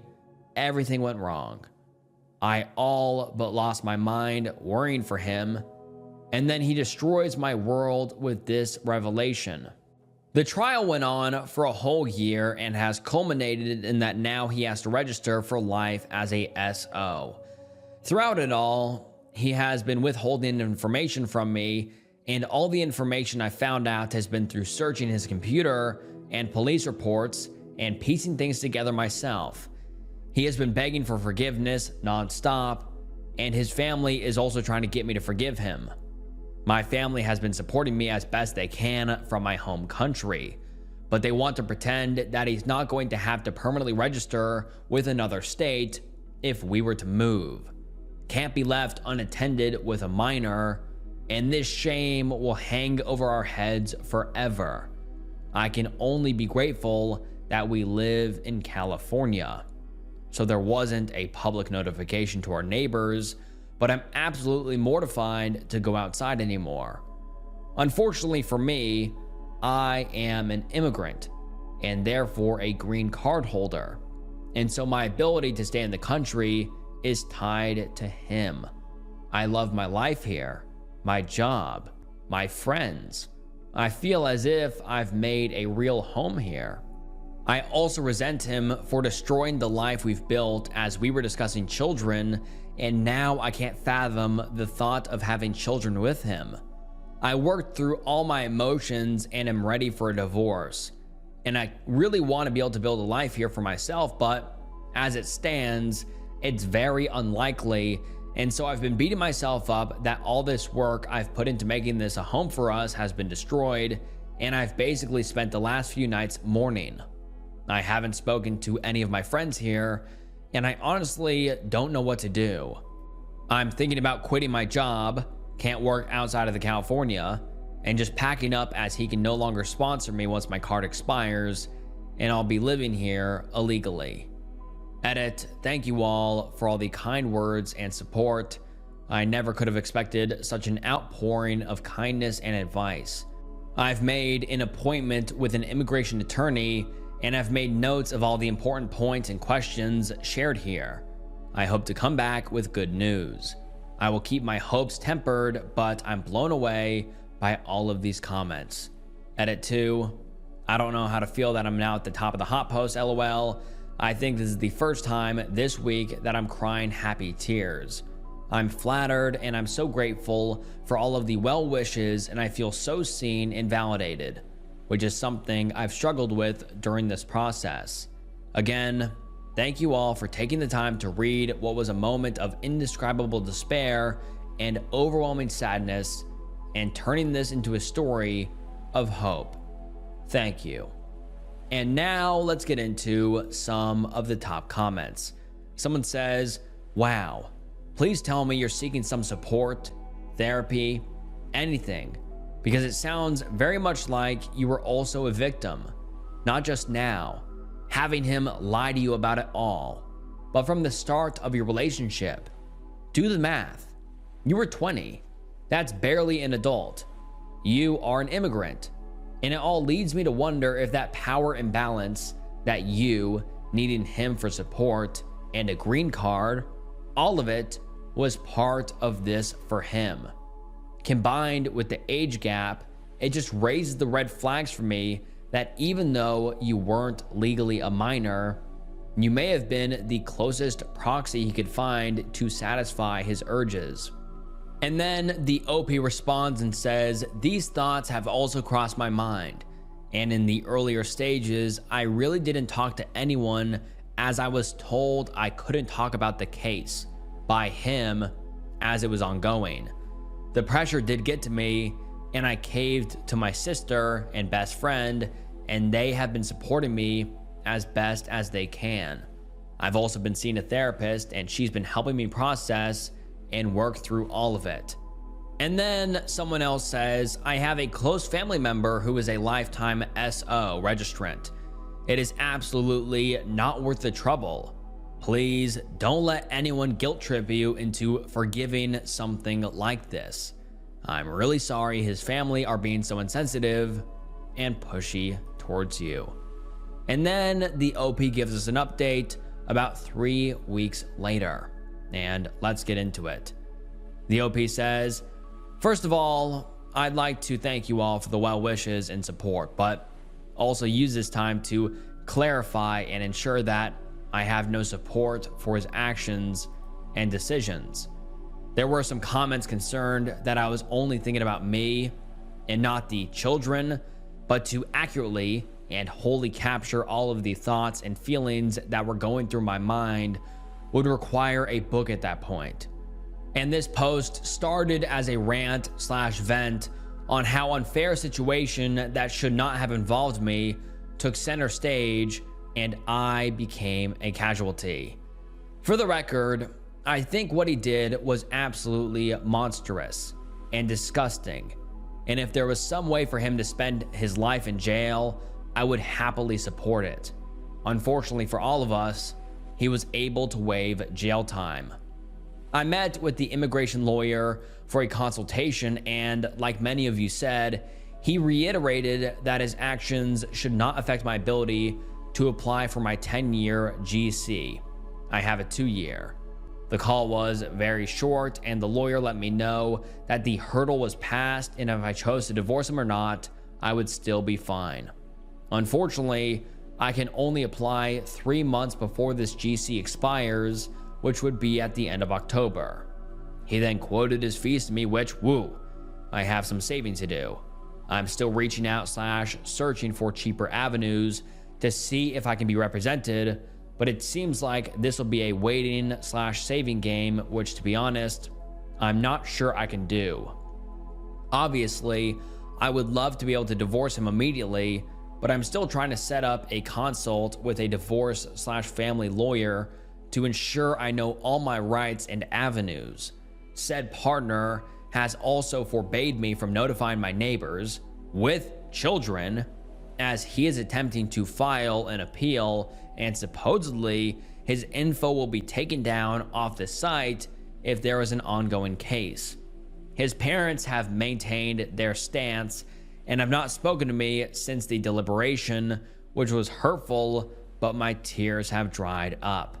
everything went wrong. I all but lost my mind worrying for him, and then he destroys my world with this revelation. The trial went on for a whole year and has culminated in that now he has to register for life as a SO. Throughout it all, he has been withholding information from me, and all the information I found out has been through searching his computer and police reports and piecing things together myself. He has been begging for forgiveness nonstop, and his family is also trying to get me to forgive him. My family has been supporting me as best they can from my home country, but they want to pretend that he's not going to have to permanently register with another state if we were to move. Can't be left unattended with a minor, and this shame will hang over our heads forever. I can only be grateful that we live in California, so there wasn't a public notification to our neighbors, but I'm absolutely mortified to go outside anymore. Unfortunately for me, I am an immigrant and therefore a green card holder, and so my ability to stay in the country is tied to him. I love my life here, my job, my friends. I feel as if I've made a real home here. I also resent him for destroying the life we've built as we were discussing children, and now I can't fathom the thought of having children with him. I worked through all my emotions and am ready for a divorce, and I really want to be able to build a life here for myself, but as it stands, it's very unlikely, and so I've been beating myself up that all this work I've put into making this a home for us has been destroyed, and I've basically spent the last few nights mourning. I haven't spoken to any of my friends here, and I honestly don't know what to do. I'm thinking about quitting my job, can't work outside of the California, and just packing up as he can no longer sponsor me once my card expires, and I'll be living here illegally. Edit, thank you all for all the kind words and support. I never could have expected such an outpouring of kindness and advice. I've made an appointment with an immigration attorney, and I've made notes of all the important points and questions shared here. I hope to come back with good news. I will keep my hopes tempered, but I'm blown away by all of these comments. Edit 2, I don't know how to feel that I'm now at the top of the hot post, lol. I think this is the first time this week that I'm crying happy tears. I'm flattered and I'm so grateful for all of the well wishes, and I feel so seen and validated, which is something I've struggled with during this process. Again, thank you all for taking the time to read what was a moment of indescribable despair and overwhelming sadness and turning this into a story of hope. Thank you. And now let's get into some of the top comments. Someone says, wow, please tell me you're seeking some support, therapy, anything, because it sounds very much like you were also a victim, not just now, having him lie to you about it all, but from the start of your relationship. Do the math. You were 20. That's barely an adult. You are an immigrant. And it all leads me to wonder if that power imbalance, that you needing him for support and a green card, all of it was part of this for him. Combined with the age gap, it just raises the red flags for me that even though you weren't legally a minor, You may have been the closest proxy he could find to satisfy his urges. And then the OP responds and says, these thoughts have also crossed my mind. And in the earlier stages, I really didn't talk to anyone as I was told I couldn't talk about the case by him as it was ongoing. The pressure did get to me, and I caved to my sister and best friend, and they have been supporting me as best as they can. I've also been seeing a therapist, and she's been helping me process and work through all of it. And then someone else says, I have a close family member who is a lifetime SO registrant. It is absolutely not worth the trouble. Please don't let anyone guilt trip you into forgiving something like this. I'm really sorry his family are being so insensitive and pushy towards you. And then the OP gives us an update about 3 weeks later. And let's get into it. The OP says, first of all, I'd like to thank you all for the well wishes and support, but also use this time to clarify and ensure that I have no support for his actions and decisions. There were some comments concerned that I was only thinking about me and not the children, but to accurately and wholly capture all of the thoughts and feelings that were going through my mind would require a book at that point. And this post started as a rant/vent on how unfair a situation that should not have involved me took center stage and I became a casualty. For the record, I think what he did was absolutely monstrous and disgusting. And if there was some way for him to spend his life in jail, I would happily support it. Unfortunately for all of us, he was able to waive jail time. I met with the immigration lawyer for a consultation, and like many of you said, he reiterated that his actions should not affect my ability to apply for my 10-year GC. I have a 2-year. The call was very short, and the lawyer let me know that the hurdle was passed, and if I chose to divorce him or not, I would still be fine. Unfortunately, I can only apply 3 months before this GC expires, which would be at the end of October. He then quoted his fees to me, which, woo, I have some saving to do. I'm still reaching out / searching for cheaper avenues to see if I can be represented, but it seems like this will be a waiting / saving game, which, to be honest, I'm not sure I can do. Obviously, I would love to be able to divorce him immediately, but I'm still trying to set up a consult with a divorce / family lawyer to ensure I know all my rights and avenues. Said partner has also forbade me from notifying my neighbors with children, as he is attempting to file an appeal, and supposedly his info will be taken down off the site if there is an ongoing case. His parents have maintained their stance and have not spoken to me since the deliberation, which was hurtful, but my tears have dried up.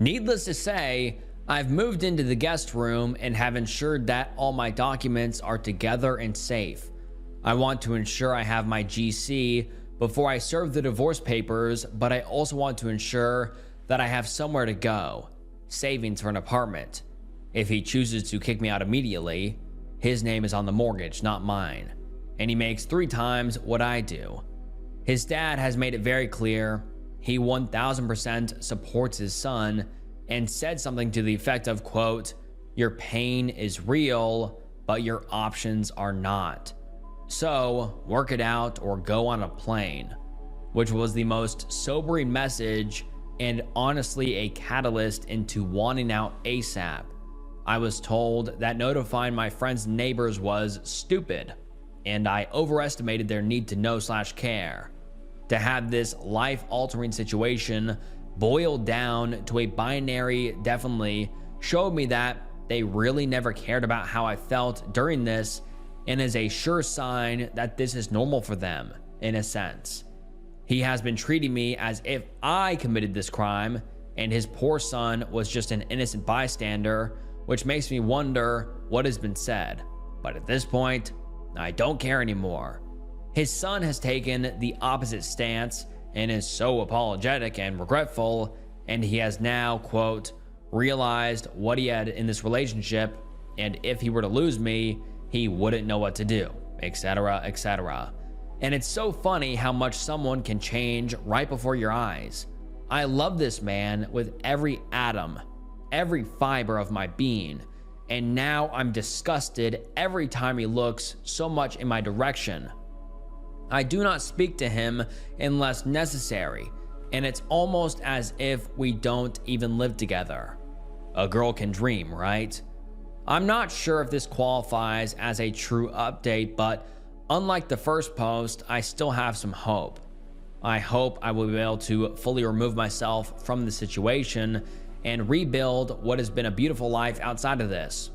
Needless to say, I've moved into the guest room and have ensured that all my documents are together and safe. I want to ensure I have my GC before I serve the divorce papers, but I also want to ensure that I have somewhere to go, savings for an apartment. If he chooses to kick me out immediately, his name is on the mortgage, not mine, and he makes 3 times what I do. His dad has made it very clear he 1000% supports his son and said something to the effect of, quote, your pain is real, but your options are not. So work it out or go on a plane, which was the most sobering message and honestly a catalyst into wanting out ASAP. I was told that notifying my friends and neighbors was stupid, and I overestimated their need to know / care. To have this life-altering situation boiled down to a binary definitely showed me that they really never cared about how I felt during this, and is a sure sign that this is normal for them, in a sense. He has been treating me as if I committed this crime, and his poor son was just an innocent bystander, which makes me wonder what has been said. But at this point, I don't care anymore. His son has taken the opposite stance and is so apologetic and regretful, and he has now, quote, realized what he had in this relationship, and if he were to lose me, he wouldn't know what to do, etc., etc. And it's so funny how much someone can change right before your eyes. I love this man with every atom, every fiber of my being, and now I'm disgusted every time he looks so much in my direction. I do not speak to him unless necessary, and it's almost as if we don't even live together. A girl can dream, right? I'm not sure if this qualifies as a true update, but unlike the first post, I still have some hope. I hope I will be able to fully remove myself from the situation and rebuild what has been a beautiful life outside of this.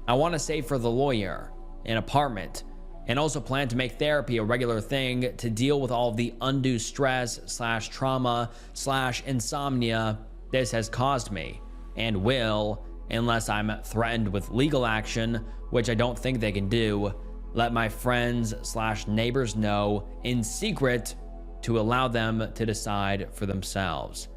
I want to save for the lawyer, an apartment, and also plan to make therapy a regular thing to deal with all of the undue stress / trauma / insomnia this has caused me, and will, unless I'm threatened with legal action, which I don't think they can do, let my friends / neighbors know in secret to allow them to decide for themselves.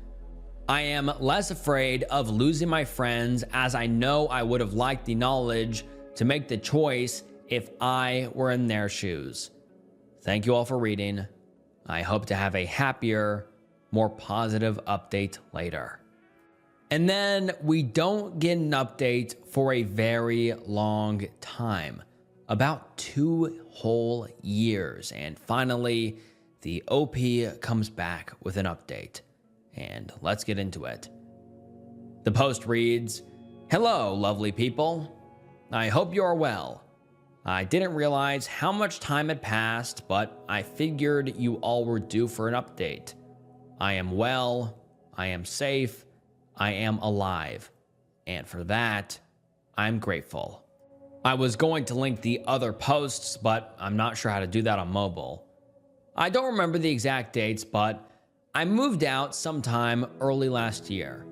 I am less afraid of losing my friends, as I know I would have liked the knowledge to make the choice if I were in their shoes. Thank you all for reading. I hope to have a happier, more positive update later. And then we don't get an update for a very long time, about 2 whole years. And finally, the OP comes back with an update. And let's get into it. The post reads, "Hello, lovely people. I hope you are well. I didn't realize how much time had passed, but I figured you all were due for an update. I am well, I am safe, I am alive, and for that, I'm grateful." I was going to link the other posts, but I'm not sure how to do that on mobile. I don't remember the exact dates, but I moved out sometime early last year.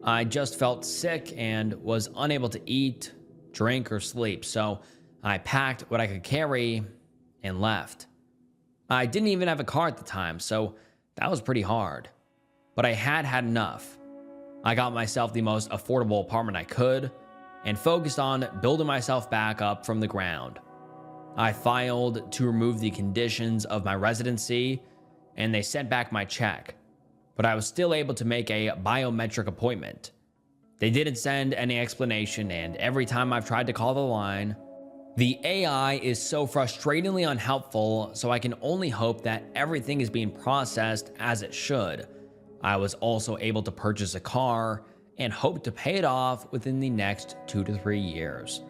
I just felt sick and was unable to eat, drink, or sleep, so I packed what I could carry and left. I didn't even have a car at the time, so that was pretty hard. But I had enough. I got myself the most affordable apartment I could and focused on building myself back up from the ground. I filed to remove the conditions of my residency, and they sent back my check, but I was still able to make a biometric appointment. They didn't send any explanation, and every time I've tried to call the line, the AI is so frustratingly unhelpful, so I can only hope that everything is being processed as it should. I was also able to purchase a car and hope to pay it off within the next 2 to 3 years.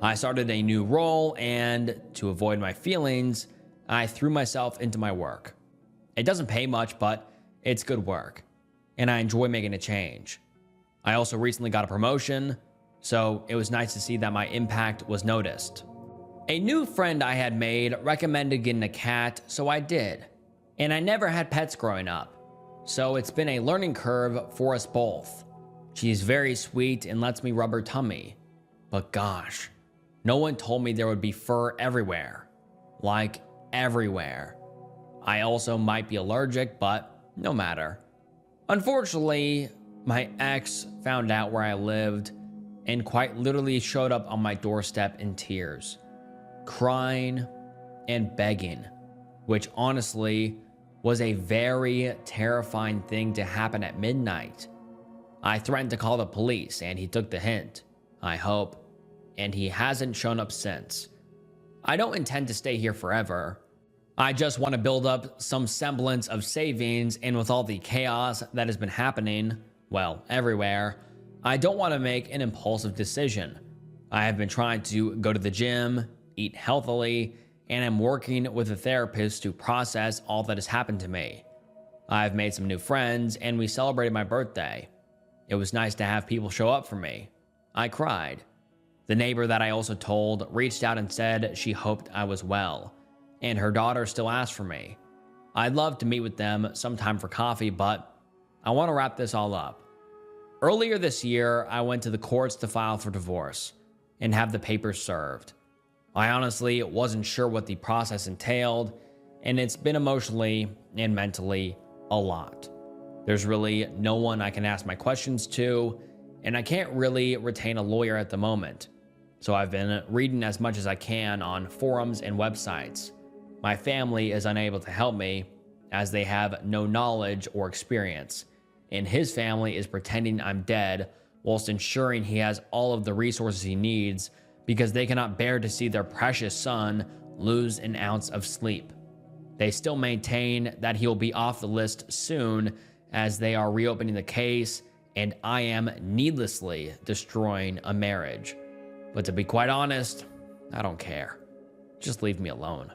I started a new role, and to avoid my feelings, I threw myself into my work. It doesn't pay much, but it's good work, and I enjoy making a change. I also recently got a promotion, so it was nice to see that my impact was noticed. A new friend I had made recommended getting a cat, so I did. And I never had pets growing up, so it's been a learning curve for us both. She's very sweet and lets me rub her tummy. But gosh, no one told me there would be fur everywhere. Like, everywhere. I also might be allergic, but no matter. Unfortunately, my ex found out where I lived and quite literally showed up on my doorstep in tears, crying and begging, which honestly was a very terrifying thing to happen at midnight. I threatened to call the police, and he took the hint, I hope, and he hasn't shown up since. I don't intend to stay here forever. I just want to build up some semblance of savings, and with all the chaos that has been happening, well, everywhere, I don't want to make an impulsive decision. I have been trying to go to the gym, eat healthily, and am working with a therapist to process all that has happened to me. I've made some new friends, and we celebrated my birthday. It was nice to have people show up for me. I cried. The neighbor that I also told reached out and said she hoped I was well, and her daughter still asked for me. I'd love to meet with them sometime for coffee, but I want to wrap this all up. Earlier this year, I went to the courts to file for divorce and have the papers served. I honestly wasn't sure what the process entailed, and it's been emotionally and mentally a lot. There's really no one I can ask my questions to, and I can't really retain a lawyer at the moment. So I've been reading as much as I can on forums and websites. My family is unable to help me as they have no knowledge or experience, and his family is pretending I'm dead whilst ensuring he has all of the resources he needs because they cannot bear to see their precious son lose an ounce of sleep. They still maintain that he will be off the list soon as they are reopening the case and I am needlessly destroying a marriage. But to be quite honest, I don't care. Just leave me alone.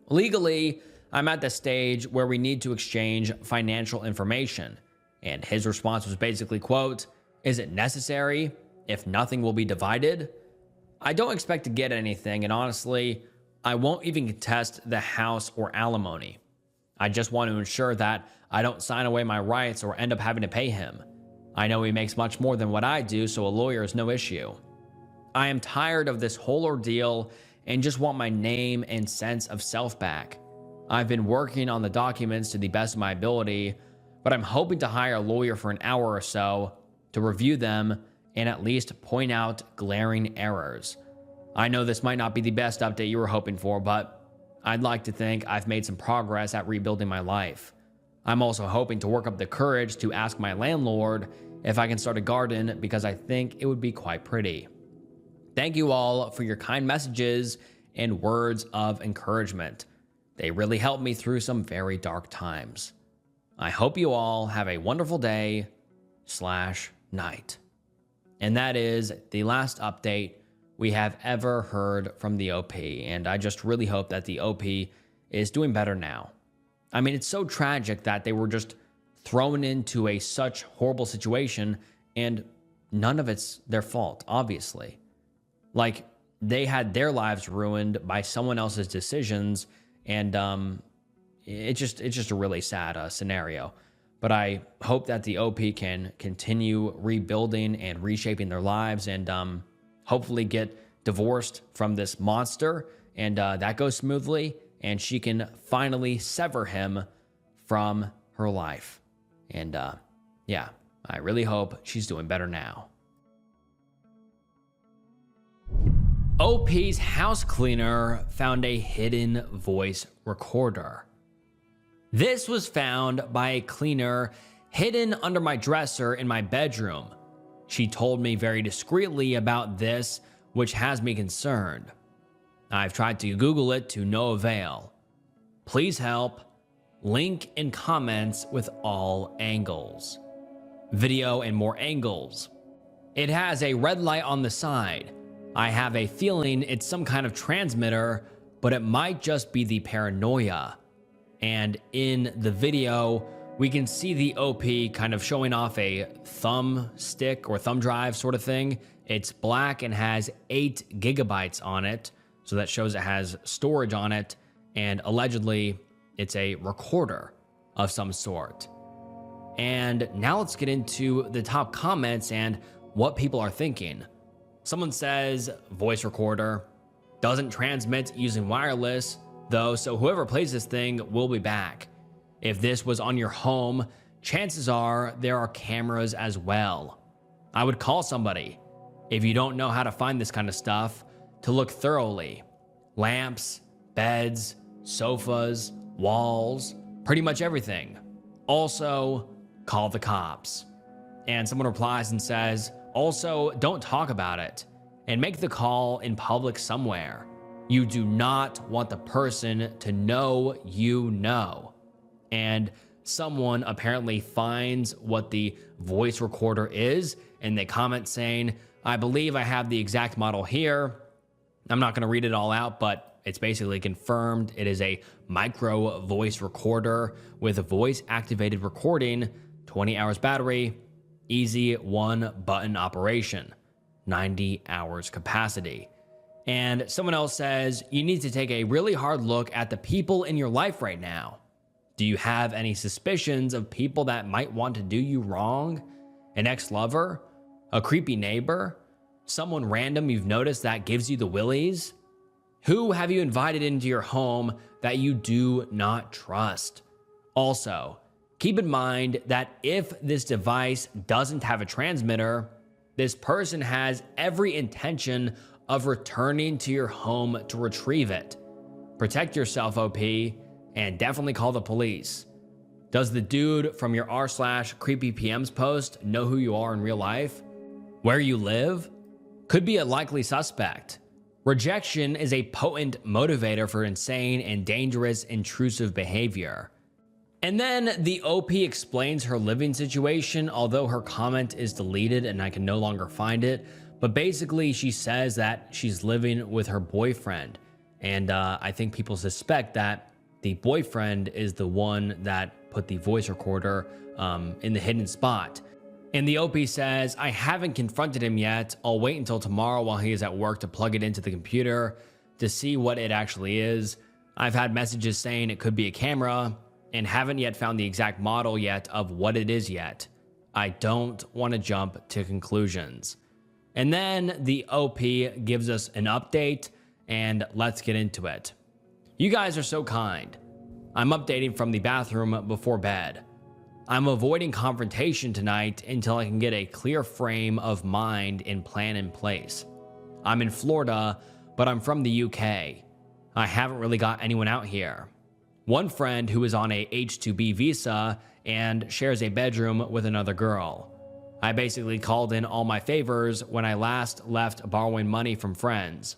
Legally, I'm at the stage where we need to exchange financial information. And his response was basically, quote, "Is it necessary? If nothing will be divided?" I don't expect to get anything, and honestly, I won't even contest the house or alimony. I just want to ensure that I don't sign away my rights or end up having to pay him. I know he makes much more than what I do, so a lawyer is no issue. I am tired of this whole ordeal and just want my name and sense of self back. I've been working on the documents to the best of my ability, but I'm hoping to hire a lawyer for an hour or so to review them and at least point out glaring errors. I know this might not be the best update you were hoping for, but I'd like to think I've made some progress at rebuilding my life. I'm also hoping to work up the courage to ask my landlord if I can start a garden because I think it would be quite pretty. Thank you all for your kind messages and words of encouragement. They really helped me through some very dark times. I hope you all have a wonderful day/night. And that is the last update we have ever heard from the OP. And I just really hope that the OP is doing better now. I mean, it's so tragic that they were just thrown into such horrible situation and none of it's their fault, obviously. Like, they had their lives ruined by someone else's decisions, and it's just a really sad scenario. But I hope that the OP can continue rebuilding and reshaping their lives and hopefully get divorced from this monster, and that goes smoothly, and she can finally sever him from her life. And yeah, I really hope she's doing better now. OP's house cleaner found a hidden voice recorder. This was found by a cleaner hidden under my dresser in my bedroom. She told me very discreetly about this, which has me concerned. I've tried to Google it to no avail. Please help. Link in comments with all angles. Video and more angles. It has a red light on the side. I have a feeling it's some kind of transmitter, but it might just be the paranoia. And in the video, we can see the OP kind of showing off a thumb stick or thumb drive sort of thing. It's black and has 8 gigabytes on it. So that shows it has storage on it. And allegedly, it's a recorder of some sort. And now let's get into the top comments and what people are thinking. Someone says, voice recorder, doesn't transmit using wireless, though, so whoever plays this thing will be back. If this was on your home, chances are there are cameras as well. I would call somebody. If you don't know how to find this kind of stuff, to look thoroughly. Lamps, beds, sofas, walls, pretty much everything. Also, call the cops. And someone replies and says, also, don't talk about it and make the call in public somewhere. You do not want the person to know you know. And someone apparently finds what the voice recorder is, and they comment saying, I believe I have the exact model here. I'm not going to read it all out, but it's basically confirmed it is a micro voice recorder with a voice activated recording, 20 hours battery, easy one button operation, 90 hours capacity. And someone else says, you need to take a really hard look at the people in your life right now. Do you have any suspicions of people that might want to do you wrong? An ex-lover? A creepy neighbor? Someone random you've noticed that gives you the willies? Who have you invited into your home that you do not trust? Also, Keep in mind that if this device doesn't have a transmitter, this person has every intention of returning to your home to retrieve it. Protect yourself, OP, and definitely call the police. Does the dude from your r/creepypms post know who you are in real life? Where you live? Could be a likely suspect. Rejection is a potent motivator for insane and dangerous intrusive behavior. And then the OP explains her living situation, although her comment is deleted and I can no longer find it. But basically she says that she's living with her boyfriend. And I think people suspect that the boyfriend is the one that put the voice recorder in the hidden spot. And the OP says, I haven't confronted him yet. I'll wait until tomorrow while he is at work to plug it into the computer to see what it actually is. I've had messages saying it could be a camera and haven't yet found the exact model yet of what it is yet. I don't want to jump to conclusions. And then the OP gives us an update, and let's get into it. You guys are so kind. I'm updating from the bathroom before bed. I'm avoiding confrontation tonight until I can get a clear frame of mind and plan in place. I'm in Florida, but I'm from the UK. I haven't really got anyone out here. One friend who is on a H-2B visa and shares a bedroom with another girl. I basically called in all my favors when I last left borrowing money from friends.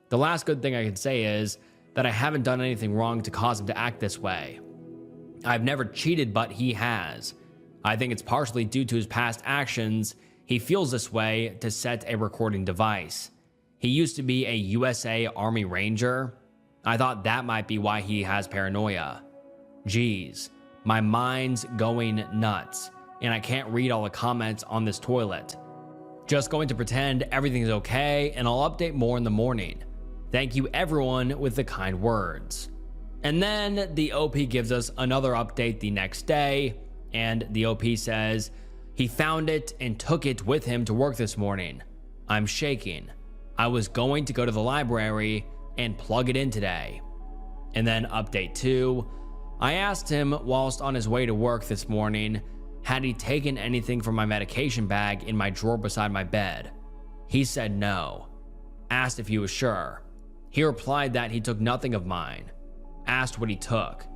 The last good thing I can say is that I haven't done anything wrong to cause him to act this way. I've never cheated, but he has. I think it's partially due to his past actions. He feels this way to set a recording device. He used to be a USA Army Ranger. I thought that might be why he has paranoia. Geez, my mind's going nuts, and I can't read all the comments on this toilet. Just going to pretend everything's okay, and I'll update more in the morning. Thank you everyone with the kind words. And then the OP gives us another update the next day, and the OP says, he found it and took it with him to work this morning. I'm shaking. I was going to go to the library and plug it in today. And then update 2, I asked him whilst on his way to work this morning, had he taken anything from my medication bag in my drawer beside my bed? He said no. Asked if he was sure. He replied that he took nothing of mine. Asked what he took.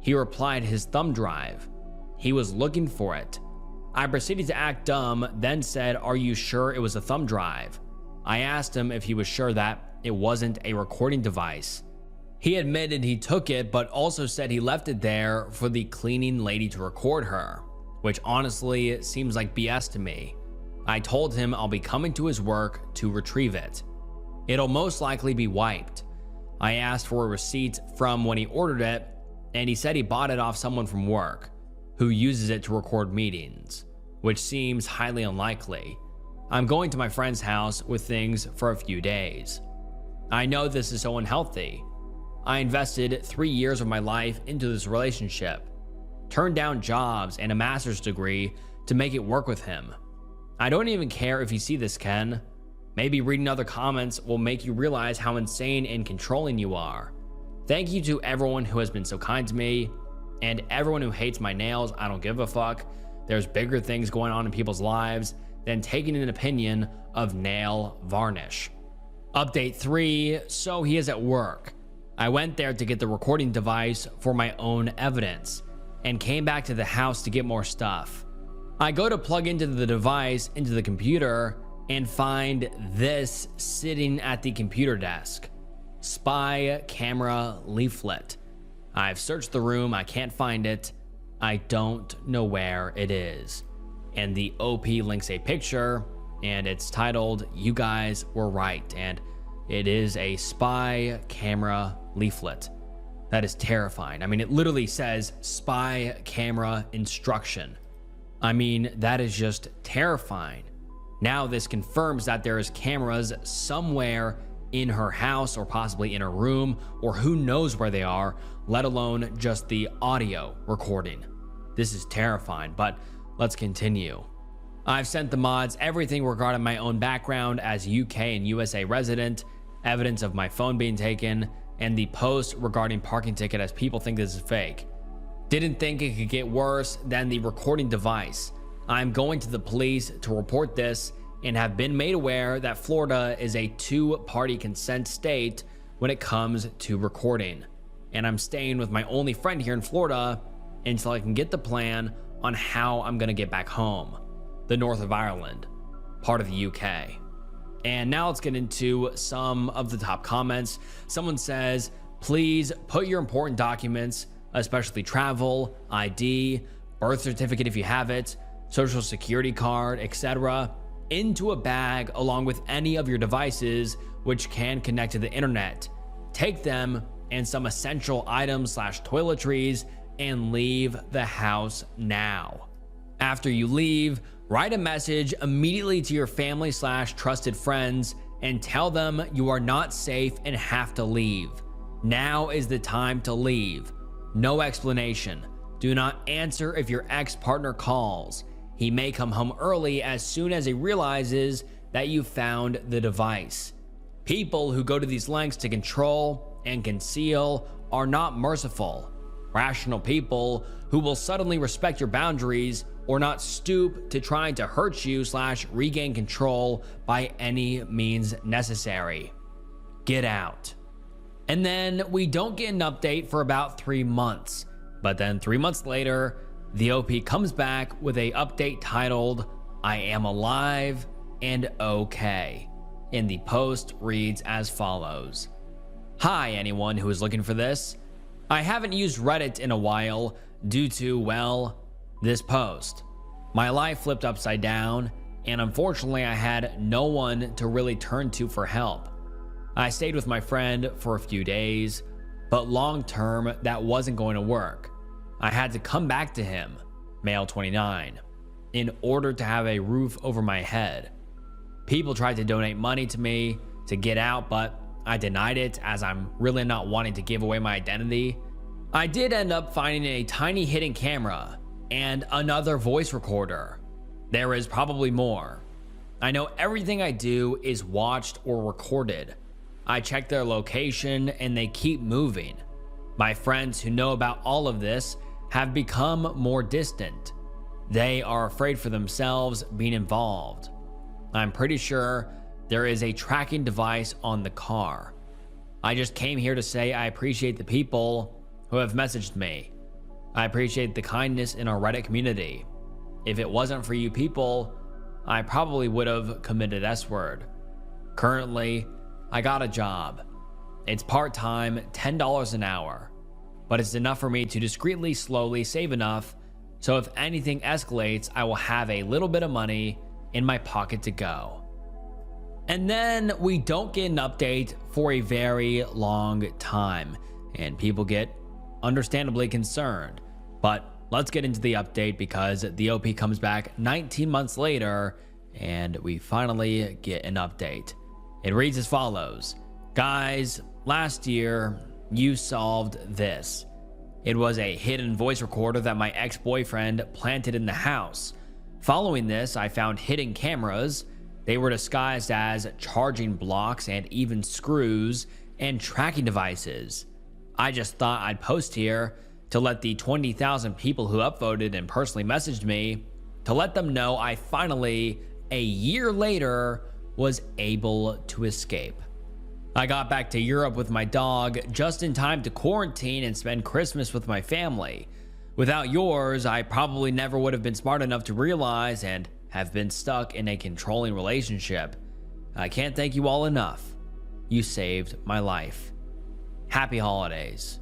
He replied his thumb drive. He was looking for it. I proceeded to act dumb, then said, are you sure it was a thumb drive? I asked him if he was sure that it wasn't a recording device. He admitted he took it, but also said he left it there for the cleaning lady to record her, which honestly seems like BS to me. I told him I'll be coming to his work to retrieve it. It'll most likely be wiped. I asked for a receipt from when he ordered it, and he said he bought it off someone from work who uses it to record meetings, which seems highly unlikely. I'm going to my friend's house with things for a few days. I know this is so unhealthy. I invested 3 years of my life into this relationship, turned down jobs and a master's degree to make it work with him. I don't even care if you see this, Ken. Maybe reading other comments will make you realize how insane and controlling you are. Thank you to everyone who has been so kind to me, and everyone who hates my nails. I don't give a fuck. There's bigger things going on in people's lives than taking an opinion of nail varnish. Update 3, so he is at work. I went there to get the recording device for my own evidence and came back to the house to get more stuff. I go to plug into the device into the computer and find this sitting at the computer desk. Spy camera leaflet. I've searched the room, I can't find it. I don't know where it is. And the OP links a picture, and it's titled, You Guys Were Right, and it is a spy camera leaflet. That is terrifying. I mean, it literally says spy camera instruction. I mean, that is just terrifying. Now this confirms that there is cameras somewhere in her house or possibly in her room, or who knows where they are, let alone just the audio recording. This is terrifying, but let's continue. I've sent the mods everything regarding my own background as UK and USA resident, evidence of my phone being taken, and the post regarding parking ticket as people think this is fake. Didn't think it could get worse than the recording device. I'm going to the police to report this and have been made aware that Florida is a two-party consent state when it comes to recording. And I'm staying with my only friend here in Florida until I can get the plan on how I'm gonna get back home, the north of Ireland, part of the UK. And now let's get into some of the top comments. Someone says, please put your important documents, especially travel, ID, birth certificate if you have it, social security card, etc., into a bag along with any of your devices which can connect to the internet. Take them and some essential items / toiletries and leave the house now. After you leave, write a message immediately to your family / trusted friends and tell them you are not safe and have to leave. Now is the time to leave. No explanation. Do not answer if your ex-partner calls. He may come home early as soon as he realizes that you found the device. People who go to these lengths to control and conceal are not merciful. Rational people who will suddenly respect your boundaries or not stoop to trying to hurt you / regain control by any means necessary. Get out. And then we don't get an update for about 3 months. But then 3 months later, the OP comes back with a update titled, I am alive and okay. And the post reads as follows. Hi, anyone who is looking for this. I haven't used Reddit in a while due to, well, this post. My life flipped upside down, and unfortunately I had no one to really turn to for help. I stayed with my friend for a few days, but long term that wasn't going to work. I had to come back to him, male 29, in order to have a roof over my head. People tried to donate money to me to get out, but I denied it as I'm really not wanting to give away my identity. I did end up finding a tiny hidden camera and another voice recorder. There is probably more. I know everything I do is watched or recorded. I check their location and they keep moving. My friends who know about all of this have become more distant. They are afraid for themselves being involved. I'm pretty sure there is a tracking device on the car. I just came here to say I appreciate the people who have messaged me. I appreciate the kindness in our Reddit community. If it wasn't for you people, I probably would have committed S-word. Currently, I got a job. It's part-time, $10 an hour, but it's enough for me to discreetly, slowly save enough so if anything escalates, I will have a little bit of money in my pocket to go. And then we don't get an update for a very long time, and people get understandably concerned. But let's get into the update because the OP comes back 19 months later and we finally get an update. It reads as follows. Guys, last year you solved this. It was a hidden voice recorder that my ex-boyfriend planted in the house. Following this, I found hidden cameras. They were disguised as charging blocks and even screws and tracking devices. I just thought I'd post here to let the 20,000 people who upvoted and personally messaged me to let them know I finally, a year later, was able to escape. I got back to Europe with my dog just in time to quarantine and spend Christmas with my family. Without yours, I probably never would have been smart enough to realize and have been stuck in a controlling relationship. I can't thank you all enough. You saved my life. Happy holidays.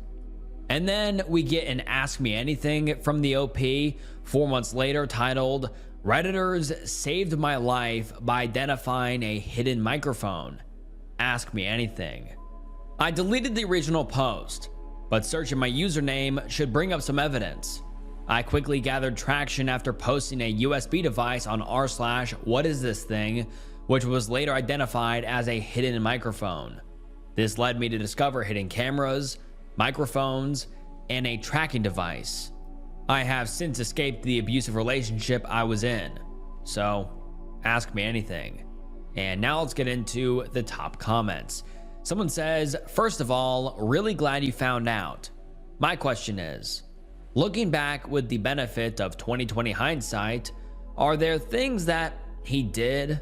And then we get an Ask Me Anything from the OP 4 months later titled, Redditors saved my life by identifying a hidden microphone. Ask me anything. I deleted the original post, but searching my username should bring up some evidence. I quickly gathered traction after posting a USB device on r/whatisthisthing, which was later identified as a hidden microphone. This led me to discover hidden cameras, microphones, and a tracking device. I have since escaped the abusive relationship I was in, so ask me anything. And now let's get into the top comments. Someone says, first of all, really glad you found out. My question is, Looking back with the benefit of 2020 hindsight, are there things that he did,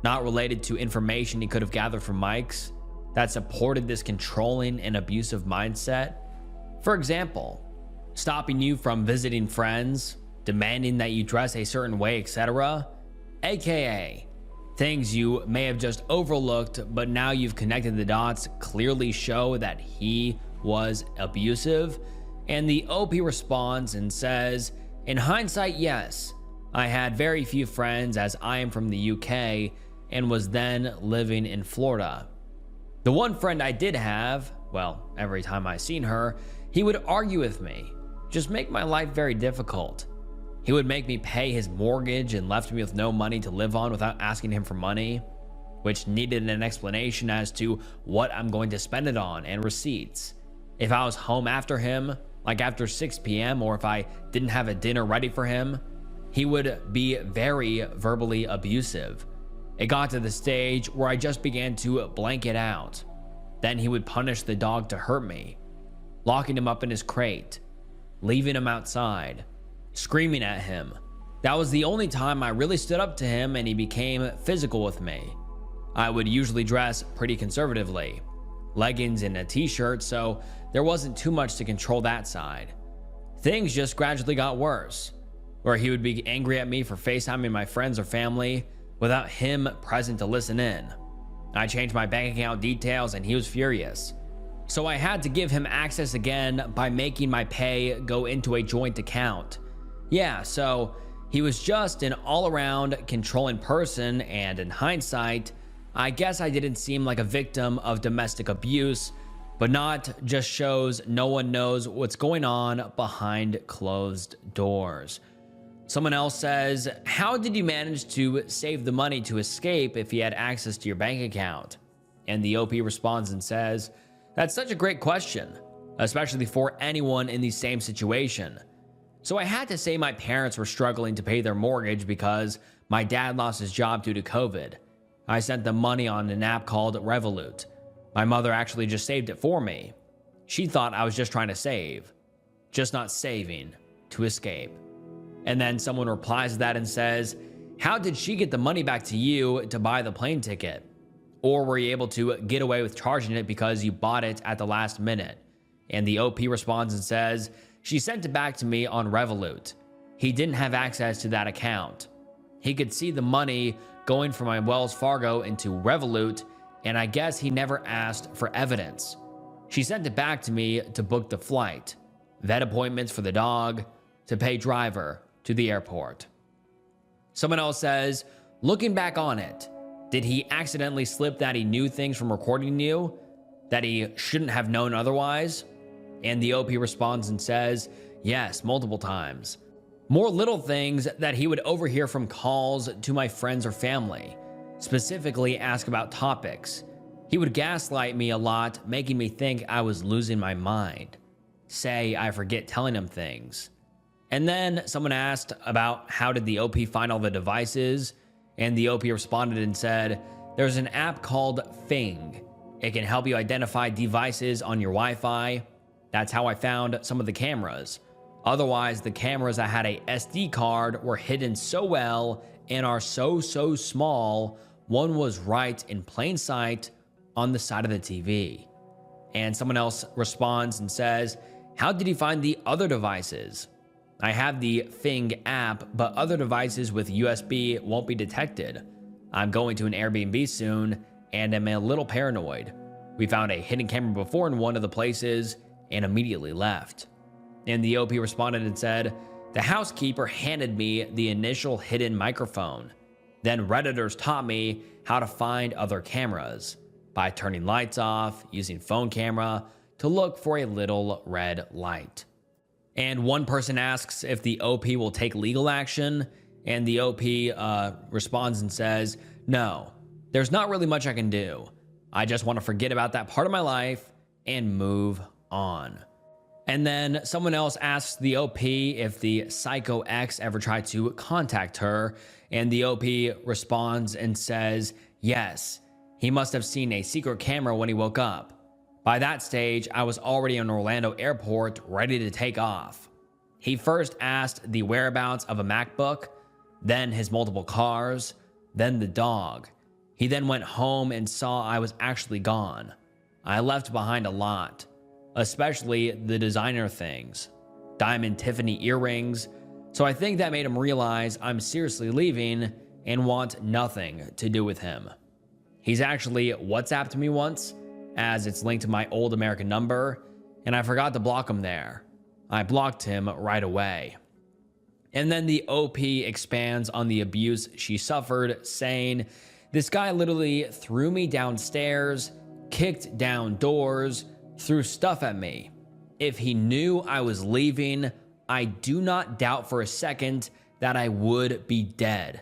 not related to information he could have gathered from Mike's, that supported this controlling and abusive mindset? For example, stopping you from visiting friends, demanding that you dress a certain way, etc., aka things you may have just overlooked, but now you've connected the dots clearly show that he was abusive. And the OP responds and says, in hindsight, yes, I had very few friends as I am from the UK and was then living in Florida. The one friend I did have, well, every time I seen her, he would argue with me, just make my life very difficult. He would make me pay his mortgage and left me with no money to live on without asking him for money, which needed an explanation as to what I'm going to spend it on and receipts. If I was home after him, like after 6 p.m., or if I didn't have a dinner ready for him, he would be very verbally abusive. It got to the stage where I just began to blank it out. Then he would punish the dog to hurt me, locking him up in his crate, leaving him outside, screaming at him. That was the only time I really stood up to him and he became physical with me. I would usually dress pretty conservatively, leggings and a t-shirt, so there wasn't too much to control that side. Things just gradually got worse, where he would be angry at me for FaceTiming my friends or family without him present to listen in. I changed my bank account details and he was furious. So I had to give him access again by making my pay go into a joint account. Yeah, so he was just an all-around controlling person, and in hindsight, I guess I didn't seem like a victim of domestic abuse, but not just shows no one knows what's going on behind closed doors. Someone else says, how did you manage to save the money to escape if he had access to your bank account? And the OP responds and says, that's such a great question, especially for anyone in the same situation. So I had to say my parents were struggling to pay their mortgage because my dad lost his job due to COVID. I sent them money on an app called Revolut. My mother actually just saved it for me. She thought I was just trying to save, just not saving to escape. And then someone replies to that and says, how did she get the money back to you to buy the plane ticket? Or were you able to get away with charging it because you bought it at the last minute? And the OP responds and says, she sent it back to me on Revolut. He didn't have access to that account. He could see the money going from my Wells Fargo into Revolut, and I guess he never asked for evidence. She sent it back to me to book the flight, vet appointments for the dog, to pay driver to the airport. Someone else says, looking back on it, did he accidentally slip that he knew things from recording you that he shouldn't have known otherwise? And the OP responds and says, yes, multiple times. More little things that he would overhear from calls to my friends or family, specifically ask about topics. He would gaslight me a lot, making me think I was losing my mind. Say I forget telling him things. And then someone asked about how did the OP find all the devices, and the OP responded and said, there's an app called Fing. It can help you identify devices on your Wi-Fi. That's how I found some of the cameras. Otherwise, the cameras that had a SD card were hidden so well and are so small, one was right in plain sight on the side of the TV. And someone else responds and says, how did he find the other devices? I have the Fing app, but other devices with USB won't be detected. I'm going to an Airbnb soon and am a little paranoid. We found a hidden camera before in one of the places and immediately left. And the OP responded and said, the housekeeper handed me the initial hidden microphone. Then Redditors taught me how to find other cameras by turning lights off, using phone camera to look for a little red light. And one person asks if the OP will take legal action, and the OP responds and says, no, there's not really much I can do. I just want to forget about that part of my life and move on. And then someone else asks the OP if the Psycho X ever tried to contact her, and the OP responds and says, yes, he must have seen a secret camera when he woke up. By that stage, I was already in Orlando airport ready to take off. He first asked the whereabouts of a MacBook, then his multiple cars, then the dog. He then went home and saw I was actually gone. I left behind a lot, especially the designer things, diamond Tiffany earrings, so I think that made him realize I'm seriously leaving and want nothing to do with him. He's actually WhatsApped me once, as it's linked to my old American number, and I forgot to block him there. I blocked him right away. And then the OP expands on the abuse she suffered, saying, "This guy literally threw me downstairs, kicked down doors, threw stuff at me. If he knew I was leaving, I do not doubt for a second that I would be dead.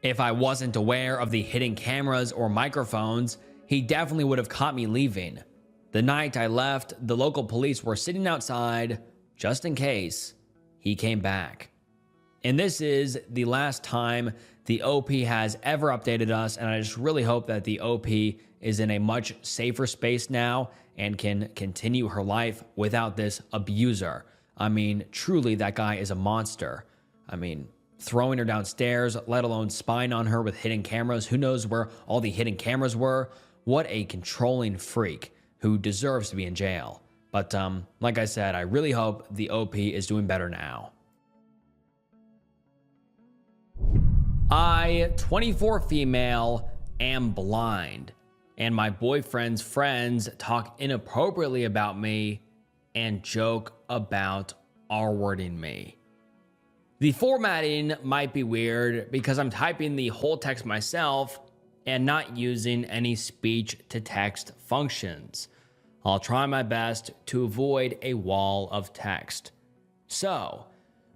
If I wasn't aware of the hidden cameras or microphones, he definitely would have caught me leaving. The night I left, the local police were sitting outside, just in case he came back." And this is the last time the OP has ever updated us, and I just really hope that the OP is in a much safer space now and can continue her life without this abuser. I mean, truly, that guy is a monster. I mean, throwing her downstairs, let alone spying on her with hidden cameras. Who knows where all the hidden cameras were? What a controlling freak who deserves to be in jail. But like I said, I really hope the OP is doing better now. I, 24 female, am blind, and my boyfriend's friends talk inappropriately about me and joke about R-wording me. The formatting might be weird because I'm typing the whole text myself and not using any speech-to-text functions. I'll try my best to avoid a wall of text. So,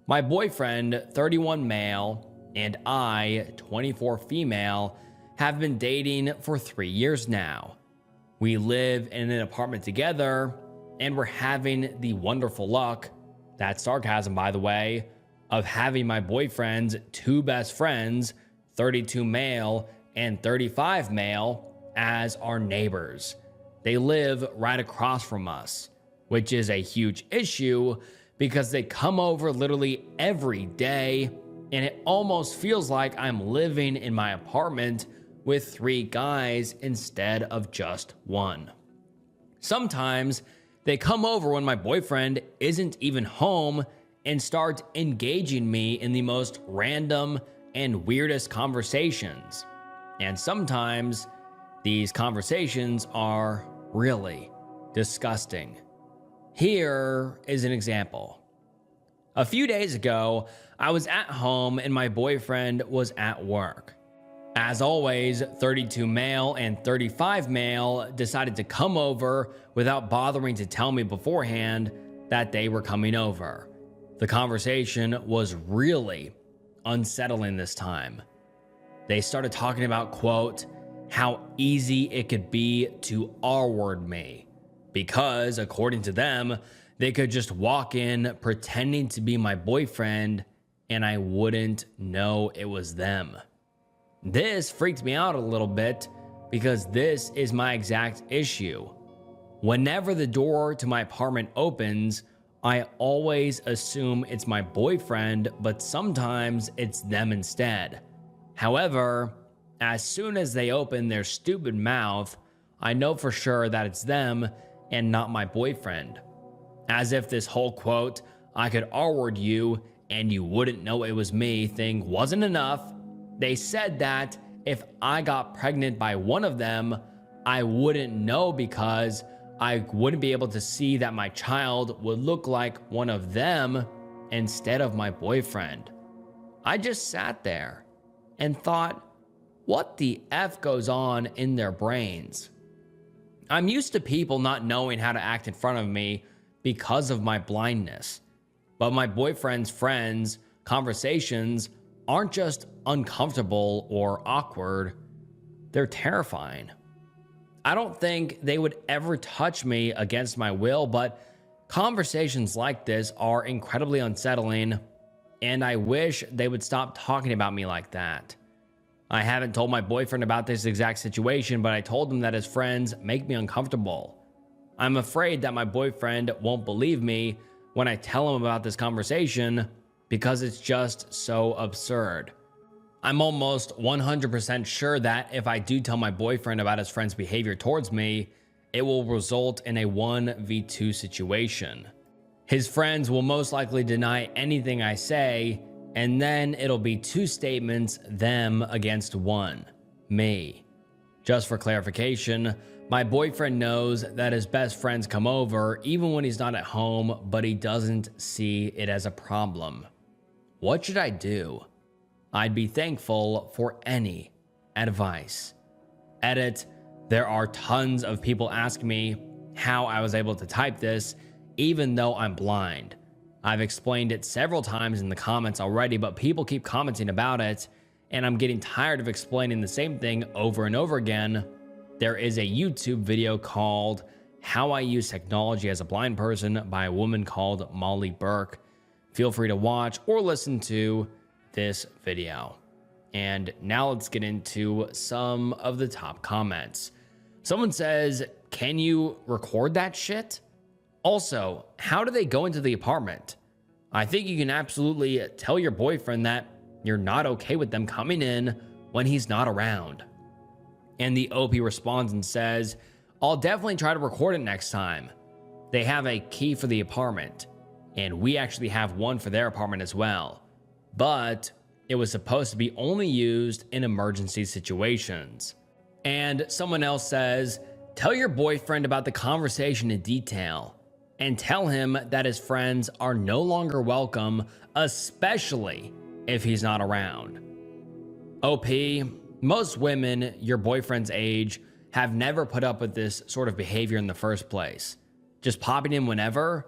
my boyfriend, 31 male, and I, 24 female, have been dating for 3 years now. We live in an apartment together, and we're having the wonderful luck, that's sarcasm by the way, of having my boyfriend's two best friends, 32 male and 35 male, as our neighbors. They live right across from us, which is a huge issue because they come over literally every day, and it almost feels like I'm living in my apartment with 3 guys instead of just 1. Sometimes they come over when my boyfriend isn't even home and start engaging me in the most random and weirdest conversations. And sometimes these conversations are really disgusting. Here is an example. A few days ago, I was at home and my boyfriend was at work. As always, 32 male and 35 male decided to come over without bothering to tell me beforehand that they were coming over. The conversation was really unsettling this time. They started talking about, quote, how easy it could be to R-word me, because according to them, they could just walk in pretending to be my boyfriend and I wouldn't know it was them. This freaked me out a little bit because this is my exact issue. Whenever the door to my apartment opens, I always assume it's my boyfriend, but sometimes it's them instead. However, as soon as they open their stupid mouth, I know for sure that it's them and not my boyfriend. As if this whole quote, I could R-word you and you wouldn't know it was me thing wasn't enough, they said that if I got pregnant by one of them, I wouldn't know because I wouldn't be able to see that my child would look like one of them instead of my boyfriend. I just sat there and thought, what the F goes on in their brains? I'm used to people not knowing how to act in front of me because of my blindness. But my boyfriend's friends' conversations aren't just uncomfortable or awkward, they're terrifying. I don't think they would ever touch me against my will, but conversations like this are incredibly unsettling, and I wish they would stop talking about me like that. I haven't told my boyfriend about this exact situation, but I told him that his friends make me uncomfortable. I'm afraid that my boyfriend won't believe me when I tell him about this conversation because it's just so absurd. I'm almost 100% sure that if I do tell my boyfriend about his friend's behavior towards me, it will result in a 1v2 situation. His friends will most likely deny anything I say, and then it'll be two statements, them against one, me. Just for clarification, my boyfriend knows that his best friends come over even when he's not at home, but he doesn't see it as a problem. What should I do? I'd be thankful for any advice. Edit, there are tons of people asking me how I was able to type this even though I'm blind. I've explained it several times in the comments already, but people keep commenting about it, and I'm getting tired of explaining the same thing over and over again. There is a YouTube video called How I Use Technology as a Blind Person by a woman called Molly Burke. Feel free to watch or listen to this video. And now let's get into some of the top comments. Someone says, can you record that shit? Also, how do they go into the apartment? I think you can absolutely tell your boyfriend that you're not okay with them coming in when he's not around. And the OP responds and says, I'll definitely try to record it next time. They have a key for the apartment, and we actually have one for their apartment as well. But it was supposed to be only used in emergency situations. And someone else says, tell your boyfriend about the conversation in detail and tell him that his friends are no longer welcome, especially if he's not around. OP, most women your boyfriend's age have never put up with this sort of behavior in the first place. Just popping in whenever?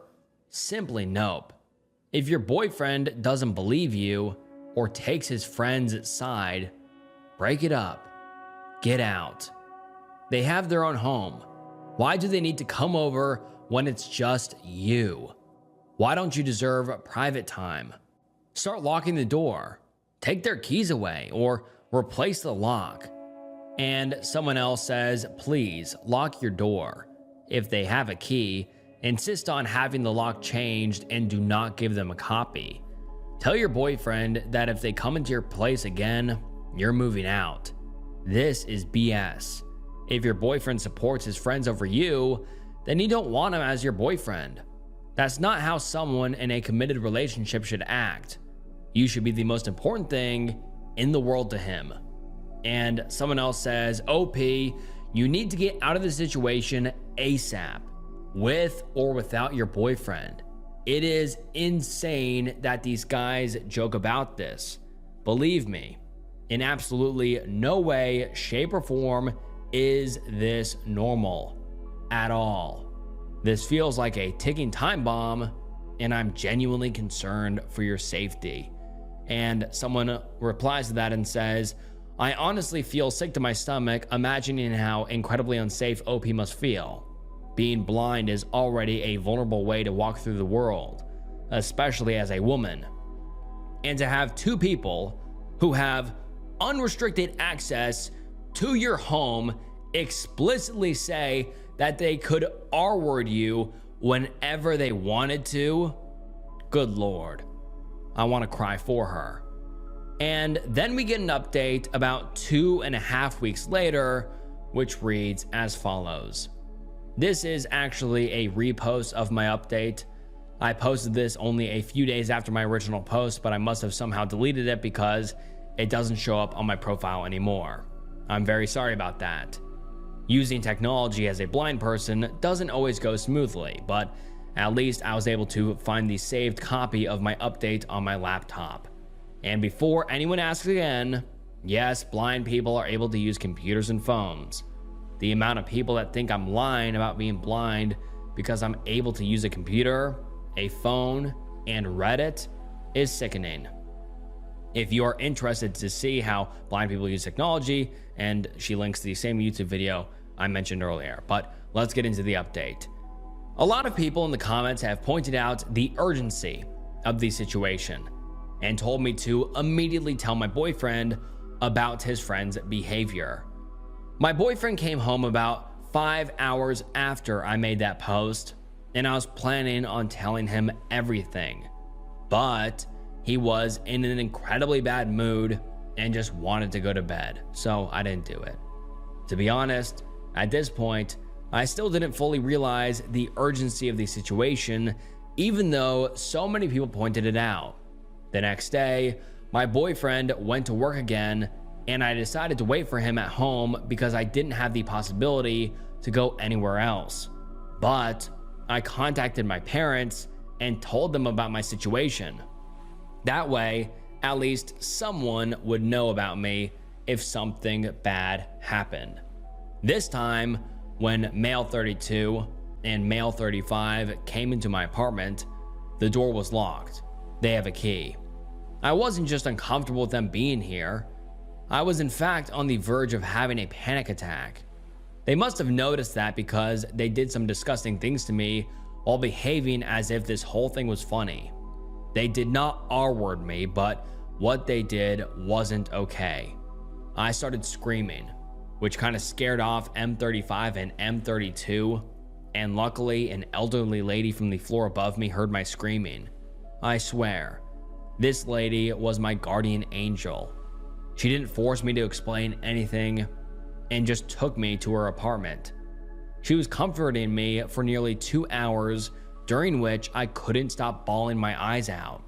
Simply nope. If your boyfriend doesn't believe you or takes his friend's side, break it up. Get out. They have their own home. Why do they need to come over when it's just you? Why don't you deserve private time? Start locking the door. Take their keys away or replace the lock. And someone else says, please lock your door. If they have a key, insist on having the lock changed and do not give them a copy. Tell your boyfriend that if they come into your place again, you're moving out. This is BS. If your boyfriend supports his friends over you, then you don't want him as your boyfriend. That's not how someone in a committed relationship should act. You should be the most important thing in the world to him. And someone else says, OP, you need to get out of the situation ASAP, with or without your boyfriend. It is insane that these guys joke about this. Believe me, in absolutely no way, shape, or form is this normal at all. This feels like a ticking time bomb, and I'm genuinely concerned for your safety. And someone replies to that and says, I honestly feel sick to my stomach imagining how incredibly unsafe OP must feel. Being blind is already a vulnerable way to walk through the world, especially as a woman. And to have two people who have unrestricted access to your home explicitly say that they could R-word you whenever they wanted to, good Lord, I want to cry for her. And then we get an update about 2.5 weeks later, which reads as follows. This is actually a repost of my update. I posted this only a few days after my original post, but I must have somehow deleted it because it doesn't show up on my profile anymore. I'm very sorry about that. Using technology as a blind person doesn't always go smoothly, but at least I was able to find the saved copy of my update on my laptop. And before anyone asks again, yes, blind people are able to use computers and phones. The amount of people that think I'm lying about being blind because I'm able to use a computer, a phone, and Reddit is sickening. If you are interested to see how blind people use technology, and she links to the same YouTube video I mentioned earlier, but let's get into the update. A lot of people in the comments have pointed out the urgency of the situation and told me to immediately tell my boyfriend about his friend's behavior. My boyfriend came home about 5 hours after I made that post, and I was planning on telling him everything. But he was in an incredibly bad mood and just wanted to go to bed, so I didn't do it. To be honest, at this point, I still didn't fully realize the urgency of the situation, even though so many people pointed it out. The next day, my boyfriend went to work again, and I decided to wait for him at home because I didn't have the possibility to go anywhere else. But I contacted my parents and told them about my situation. That way, at least someone would know about me if something bad happened. This time, when male 32 and male 35 came into my apartment, the door was locked. They have a key. I wasn't just uncomfortable with them being here. I was in fact on the verge of having a panic attack. They must have noticed that because they did some disgusting things to me while behaving as if this whole thing was funny. They did not R-word me, but what they did wasn't okay. I started screaming, which kind of scared off M35 and M32, and luckily an elderly lady from the floor above me heard my screaming. I swear, this lady was my guardian angel. She didn't force me to explain anything and just took me to her apartment. She was comforting me for nearly 2 hours, during which I couldn't stop bawling my eyes out.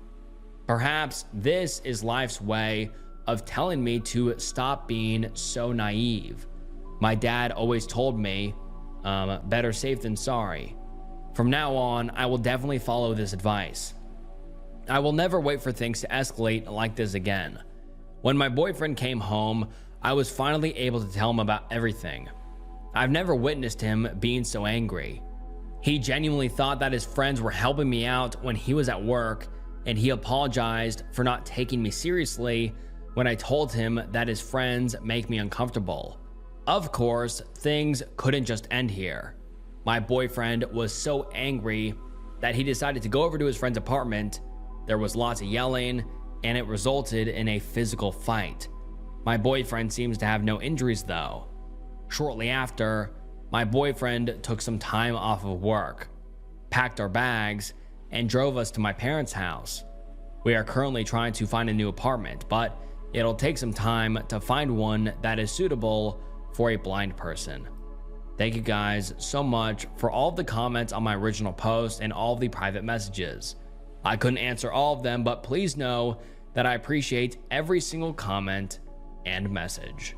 Perhaps this is life's way of telling me to stop being so naive. My dad always told me, better safe than sorry. From now on, I will definitely follow this advice. I will never wait for things to escalate like this again. When my boyfriend came home, I was finally able to tell him about everything. I've never witnessed him being so angry. He genuinely thought that his friends were helping me out when he was at work, and he apologized for not taking me seriously when I told him that his friends make me uncomfortable. Of course, things couldn't just end here. My boyfriend was so angry that he decided to go over to his friend's apartment. There was lots of yelling, and it resulted in a physical fight. My boyfriend seems to have no injuries though. Shortly after, my boyfriend took some time off of work, packed our bags, and drove us to my parents' house. We are currently trying to find a new apartment, but it'll take some time to find one that is suitable for a blind person. Thank you guys so much for all of the comments on my original post and all of the private messages. I couldn't answer all of them, but please know that I appreciate every single comment and message.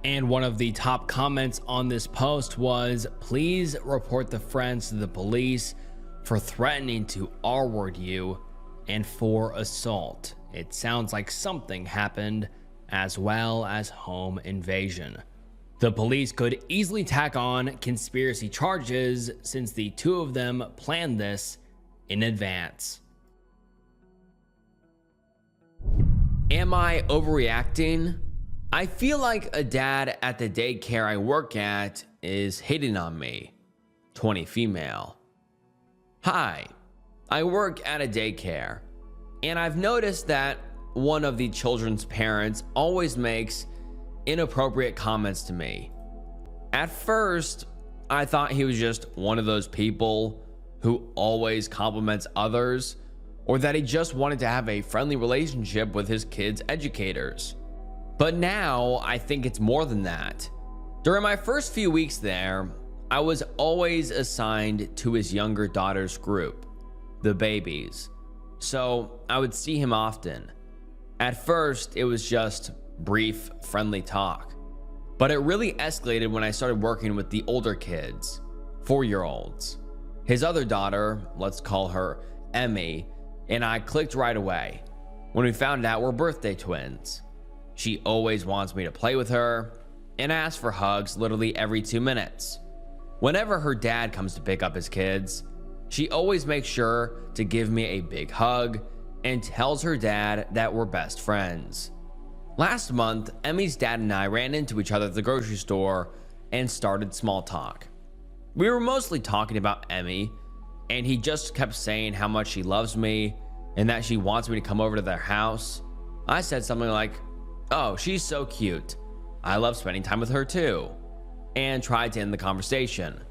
And one of the top comments on this post was, please report the friends to the police for threatening to R-word you and for assault. It sounds like something happened, as well as home invasion. The police could easily tack on conspiracy charges since the two of them planned this in advance. Am I overreacting? I feel like a dad at the daycare I work at is hitting on me. 20 female. Hi, I work at a daycare, and I've noticed that one of the children's parents always makes inappropriate comments to me. At first, I thought he was just one of those people who always compliments others, or that he just wanted to have a friendly relationship with his kids' educators. But now I think it's more than that. During my first few weeks there, I was always assigned to his younger daughter's group, the babies. So I would see him often. At first, it was just brief, friendly talk. But it really escalated when I started working with the older kids, 4-year-olds. His other daughter, let's call her Emmy, and I clicked right away when we found out we're birthday twins. She always wants me to play with her and asks for hugs literally every 2 minutes. Whenever her dad comes to pick up his kids, she always makes sure to give me a big hug and tells her dad that we're best friends. Last month, Emmy's dad and I ran into each other at the grocery store and started small talk. We were mostly talking about Emmy, and he just kept saying how much she loves me and that she wants me to come over to their house. I said something like, "Oh, she's so cute. I love spending time with her too," and tried to end the conversation.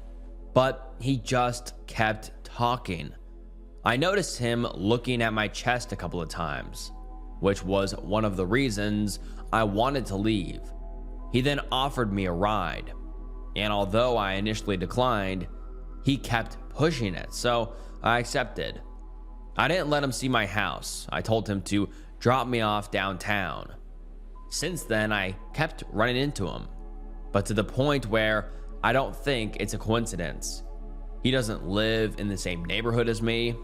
But he just kept talking. I noticed him looking at my chest a couple of times, which was one of the reasons I wanted to leave. He then offered me a ride, and although I initially declined, he kept pushing it, so I accepted. I didn't let him see my house. I told him to drop me off downtown. Since then, I kept running into him, but to the point where I don't think it's a coincidence. He doesn't live in the same neighborhood as me.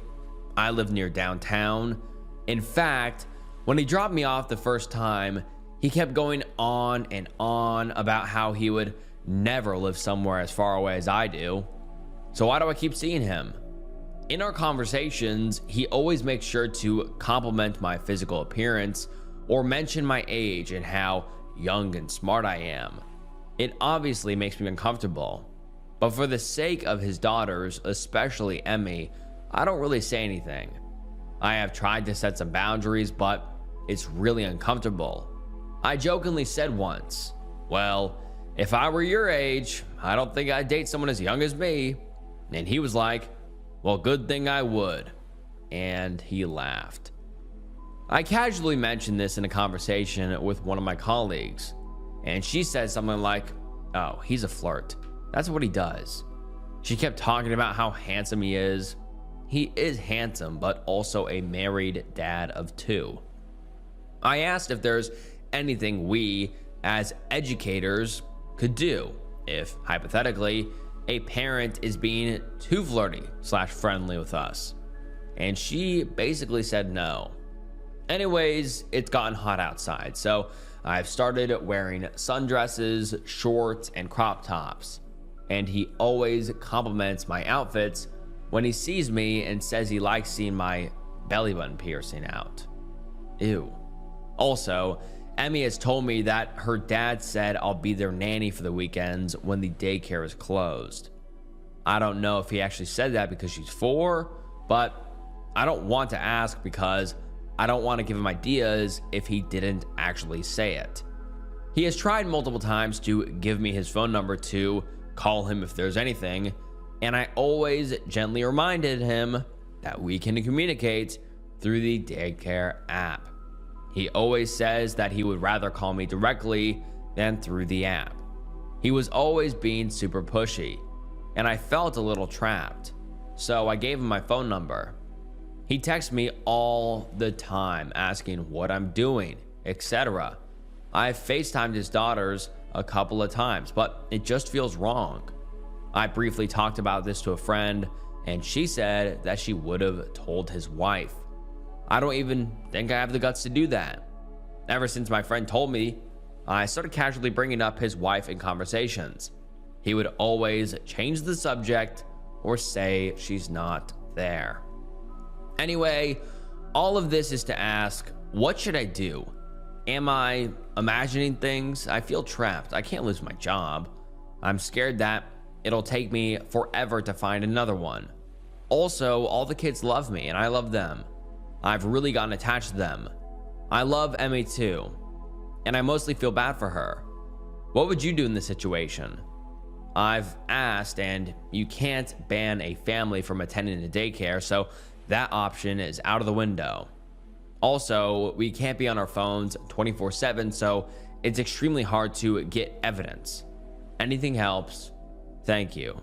I live near downtown. In fact, when he dropped me off the first time, he kept going on and on about how he would never live somewhere as far away as I do. So why do I keep seeing him? In our conversations, he always makes sure to compliment my physical appearance or mention my age and how young and smart I am. It obviously makes me uncomfortable, but for the sake of his daughters, especially Emmy, I don't really say anything. I have tried to set some boundaries, but it's really uncomfortable. I jokingly said once, well, if I were your age, I don't think I'd date someone as young as me. And he was like, well, good thing I would. And he laughed. I casually mentioned this in a conversation with one of my colleagues, and she said something like, oh, he's a flirt. That's what he does. She kept talking about how handsome he is. He is handsome, but also a married dad of 2. I asked if there's anything we, as educators, could do if, hypothetically, a parent is being too flirty/friendly with us. And she basically said no. Anyways, it's gotten hot outside, so I've started wearing sundresses, shorts, and crop tops. And he always compliments my outfits when he sees me and says he likes seeing my belly button piercing out. Ew. Also, Emmy has told me that her dad said I'll be their nanny for the weekends when the daycare is closed. I don't know if he actually said that because she's 4, but I don't want to ask because I don't want to give him ideas if he didn't actually say it. He has tried multiple times to give me his phone number to call him if there's anything, and I always gently reminded him that we can communicate through the daycare app. He always says that he would rather call me directly than through the app. He was always being super pushy, and I felt a little trapped, so I gave him my phone number. He texts me all the time asking what I'm doing, etc. I've FaceTimed his daughters a couple of times, but it just feels wrong. I briefly talked about this to a friend, and she said that she would have told his wife. I don't even think I have the guts to do that. Ever since my friend told me, I started casually bringing up his wife in conversations. He would always change the subject or say she's not there. Anyway, all of this is to ask, what should I do? Am I imagining things? I feel trapped. I can't lose my job. I'm scared that it'll take me forever to find another one. Also, all the kids love me and I love them. I've really gotten attached to them. I love Emmy too, and I mostly feel bad for her. What would you do in this situation? I've asked, and you can't ban a family from attending a daycare, so that option is out of the window. Also, we can't be on our phones 24/7, so it's extremely hard to get evidence. Anything helps. Thank you.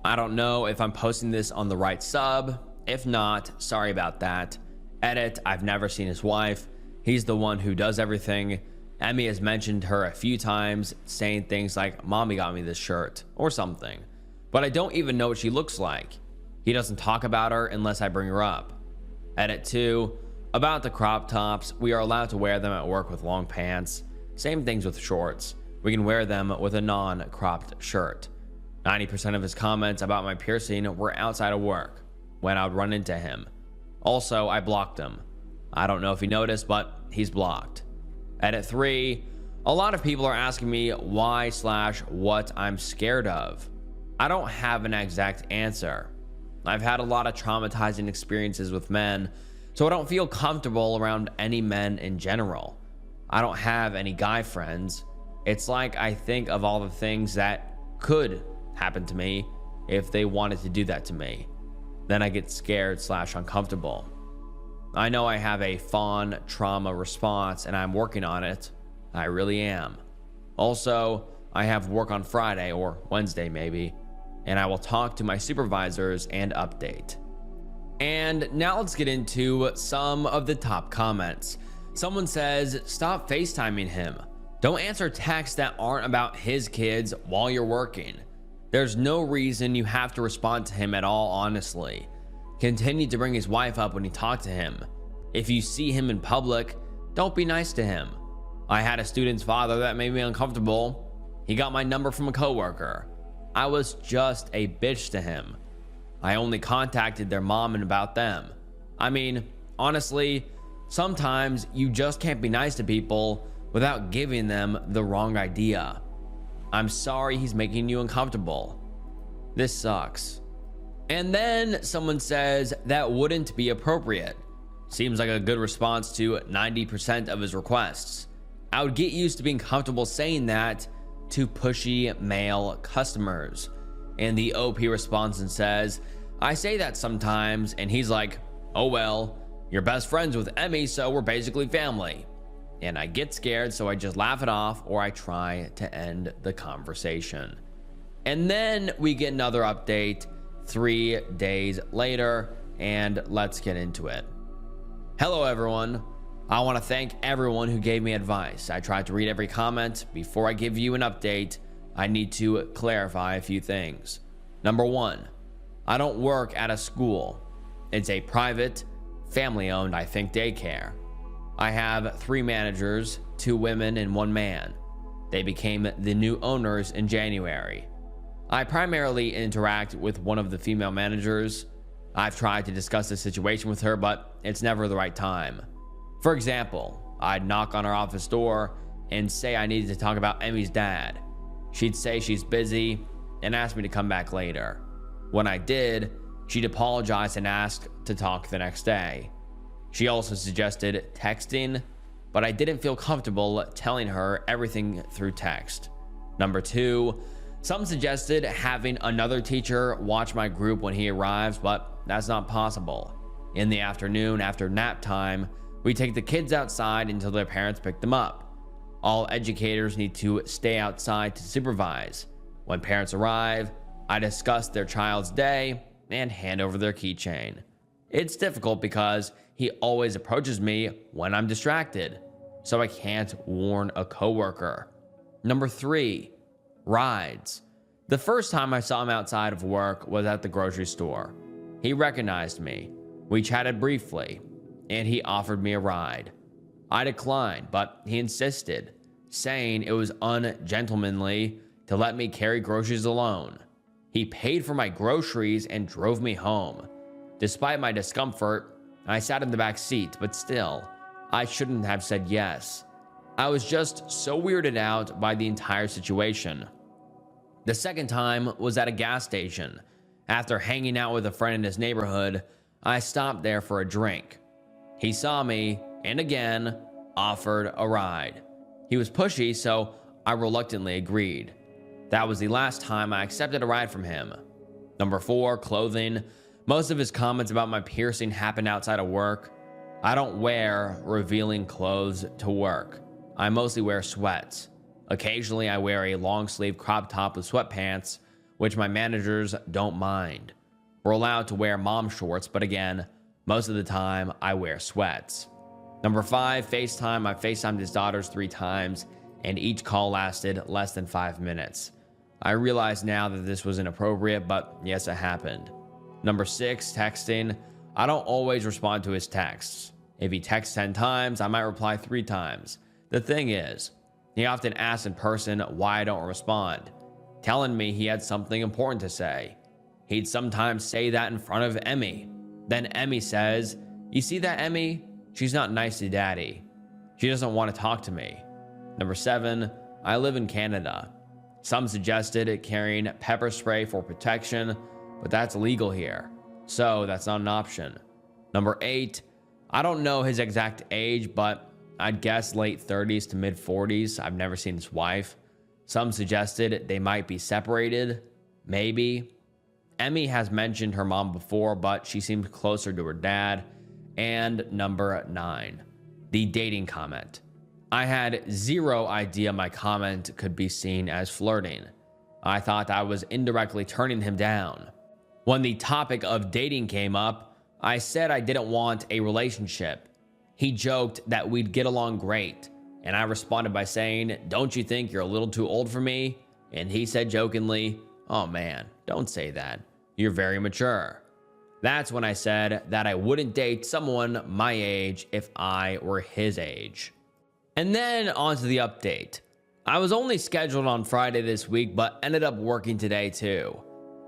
I don't know if I'm posting this on the right sub. If not, sorry about that. Edit, I've never seen his wife. He's the one who does everything. Emmy has mentioned her a few times, saying things like, Mommy got me this shirt, or something. But I don't even know what she looks like. He doesn't talk about her unless I bring her up. Edit 2, about the crop tops, we are allowed to wear them at work with long pants. Same things with shorts. We can wear them with a non-cropped shirt. 90% of his comments about my piercing were outside of work, when I would run into him. Also, I blocked him. I don't know if he noticed, but he's blocked. Edit 3, a lot of people are asking me why/what I'm scared of. I don't have an exact answer. I've had a lot of traumatizing experiences with men, so I don't feel comfortable around any men in general. I don't have any guy friends. It's like I think of all the things that could happen to me if they wanted to do that to me. then I get scared / uncomfortable. I know I have a fawn trauma response and I'm working on it. I really am. Also, I have work on Friday or Wednesday maybe, and I will talk to my supervisors and update. And now let's get into some of the top comments. Someone says, stop FaceTiming him. Don't answer texts that aren't about his kids while you're working. There's no reason you have to respond to him at all, honestly. Continue to bring his wife up when you talk to him. If you see him in public, don't be nice to him. I had a student's father that made me uncomfortable. He got my number from a coworker. I was just a bitch to him. I only contacted their mom and about them. I mean, honestly, sometimes you just can't be nice to people without giving them the wrong idea. I'm sorry he's making you uncomfortable. This sucks. And then someone says that wouldn't be appropriate. Seems like a good response to 90% of his requests. I would get used to being comfortable saying that to pushy male customers. And the OP responds and says, I say that sometimes, and he's like, oh well, you're best friends with Emmy, so we're basically family. And I get scared, so I just laugh it off or I try to end the conversation. And then we get another update 3 days later, and let's get into it. Hello everyone. I want to thank everyone who gave me advice. I tried to read every comment. Before I give you an update, I need to clarify a few things. Number 1, I don't work at a school. It's a private, family-owned, I think, daycare. I have 3 managers, 2 women and 1 man. They became the new owners in January. I primarily interact with one of the female managers. I've tried to discuss the situation with her, but it's never the right time. For example, I'd knock on her office door and say I needed to talk about Emmy's dad. She'd say she's busy and ask me to come back later. When I did, she'd apologize and ask to talk the next day. She also suggested texting, but I didn't feel comfortable telling her everything through text. Number 2, some suggested having another teacher watch my group when he arrives, but that's not possible. In the afternoon after nap time, we take the kids outside until their parents pick them up. All educators need to stay outside to supervise. When parents arrive, I discuss their child's day and hand over their keychain. It's difficult because he always approaches me when I'm distracted, so I can't warn a coworker. Number 3, rides. The first time I saw him outside of work was at the grocery store. He recognized me. We chatted briefly, and he offered me a ride. I declined, but he insisted, saying it was ungentlemanly to let me carry groceries alone. He paid for my groceries and drove me home. Despite my discomfort, I sat in the back seat, but still, I shouldn't have said yes. I was just so weirded out by the entire situation. The second time was at a gas station. After hanging out with a friend in his neighborhood, I stopped there for a drink. He saw me and again offered a ride. He was pushy, so I reluctantly agreed. That was the last time I accepted a ride from him. Number 4, clothing. Most of his comments about my piercing happened outside of work. I don't wear revealing clothes to work. I mostly wear sweats. Occasionally, I wear a long sleeve crop top with sweatpants, which my managers don't mind. We're allowed to wear mom shorts, but again, most of the time I wear sweats. Number 5, FaceTime. I FaceTimed his daughters 3 times, and each call lasted less than 5 minutes. I realize now that this was inappropriate, but yes, it happened. Number 6, texting. I don't always respond to his texts. If he texts 10 times, I might reply 3 times. The thing is, he often asks in person why I don't respond, telling me he had something important to say. He'd sometimes say that in front of Emmy. Then Emmy says, "You see that, Emmy? She's not nice to daddy. She doesn't want to talk to me." Number 7, I live in Canada. Some suggested carrying pepper spray for protection, but that's illegal here, so that's not an option. Number 8, I don't know his exact age, but I'd guess late 30s to mid 40s. I've never seen his wife. Some suggested they might be separated, maybe. Emmy has mentioned her mom before, but she seems closer to her dad. And number 9, the dating comment. I had zero idea my comment could be seen as flirting. I thought I was indirectly turning him down. When the topic of dating came up, I said I didn't want a relationship. He joked that we'd get along great, and I responded by saying, "Don't you think you're a little too old for me?" And he said jokingly, "Oh man, don't say that. You're very mature." That's when I said that I wouldn't date someone my age if I were his age. And then on to the update. I was only scheduled on Friday this week, but ended up working today too.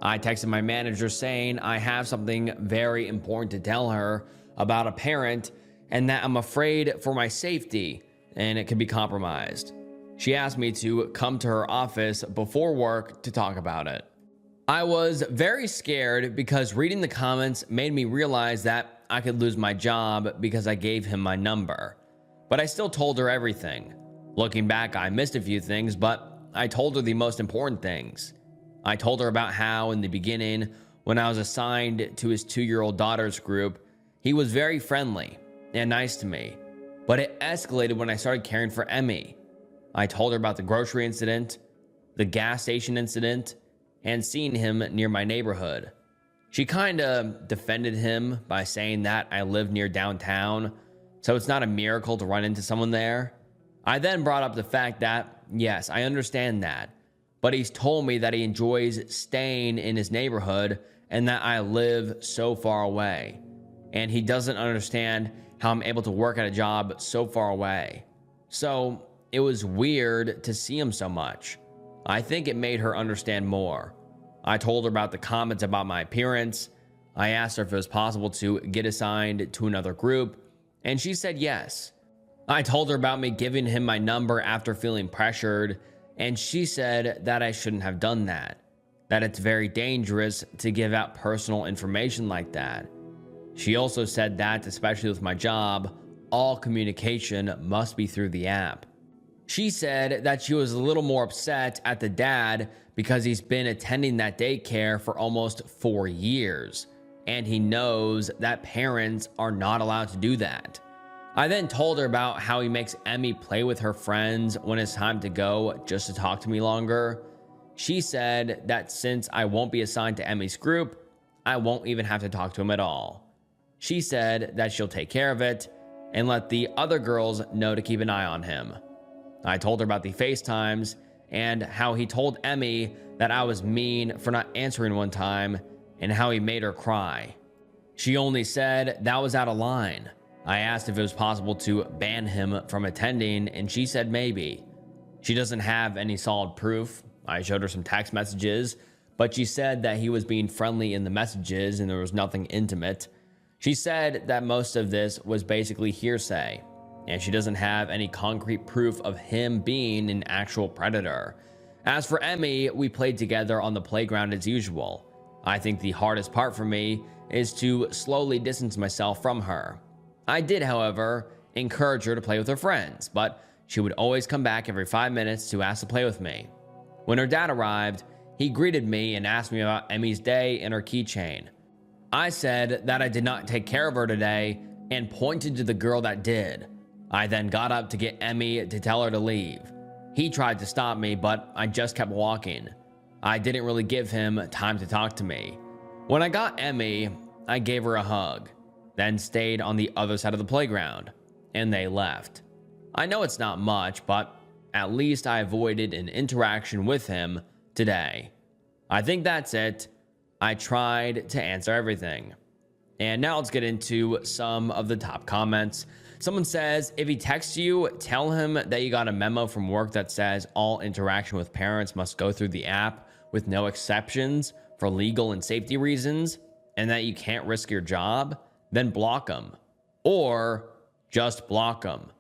I texted my manager saying I have something very important to tell her about a parent and that I'm afraid for my safety and it could be compromised. She asked me to come to her office before work to talk about it. I was very scared because reading the comments made me realize that I could lose my job because I gave him my number. But I still told her everything. Looking back, I missed a few things, but I told her the most important things. I told her about how in the beginning, when I was assigned to his 2-year-old daughter's group, he was very friendly and nice to me. But it escalated when I started caring for Emmy. I told her about the grocery incident, the gas station incident, and seeing him near my neighborhood. She kinda defended him by saying that I live near downtown, so it's not a miracle to run into someone there. I then brought up the fact that, yes, I understand that, but he's told me that he enjoys staying in his neighborhood and that I live so far away. And he doesn't understand how I'm able to work at a job so far away. So it was weird to see him so much. I think it made her understand more. I told her about the comments about my appearance. I asked her if it was possible to get assigned to another group, and she said yes. I told her about me giving him my number after feeling pressured, and she said that I shouldn't have done that it's very dangerous to give out personal information like that. She also said that, especially with my job, all communication must be through the app. She said that she was a little more upset at the dad because he's been attending that daycare for almost 4 years, and he knows that parents are not allowed to do that. I then told her about how he makes Emmy play with her friends when it's time to go just to talk to me longer. She said that since I won't be assigned to Emmy's group, I won't even have to talk to him at all. She said that she'll take care of it and let the other girls know to keep an eye on him. I told her about the FaceTimes and how he told Emmy that I was mean for not answering one time and how he made her cry. She only said that was out of line. I asked if it was possible to ban him from attending, and she said maybe. She doesn't have any solid proof. I showed her some text messages, but she said that he was being friendly in the messages and there was nothing intimate. She said that most of this was basically hearsay, and she doesn't have any concrete proof of him being an actual predator. As for Emmy, we played together on the playground as usual. I think the hardest part for me is to slowly distance myself from her. I did, however, encourage her to play with her friends, but she would always come back every 5 minutes to ask to play with me. When her dad arrived, he greeted me and asked me about Emmy's day and her keychain. I said that I did not take care of her today and pointed to the girl that did. I then got up to get Emmy to tell her to leave. He tried to stop me, but I just kept walking. I didn't really give him time to talk to me. When I got Emmy, I gave her a hug, then stayed on the other side of the playground, and they left. I know it's not much, but at least I avoided an interaction with him today. I think that's it. I tried to answer everything. And now let's get into some of the top comments. Someone says, if he texts you, tell him that you got a memo from work that says all interaction with parents must go through the app with no exceptions for legal and safety reasons, and that you can't risk your job, then block them. Or just block them.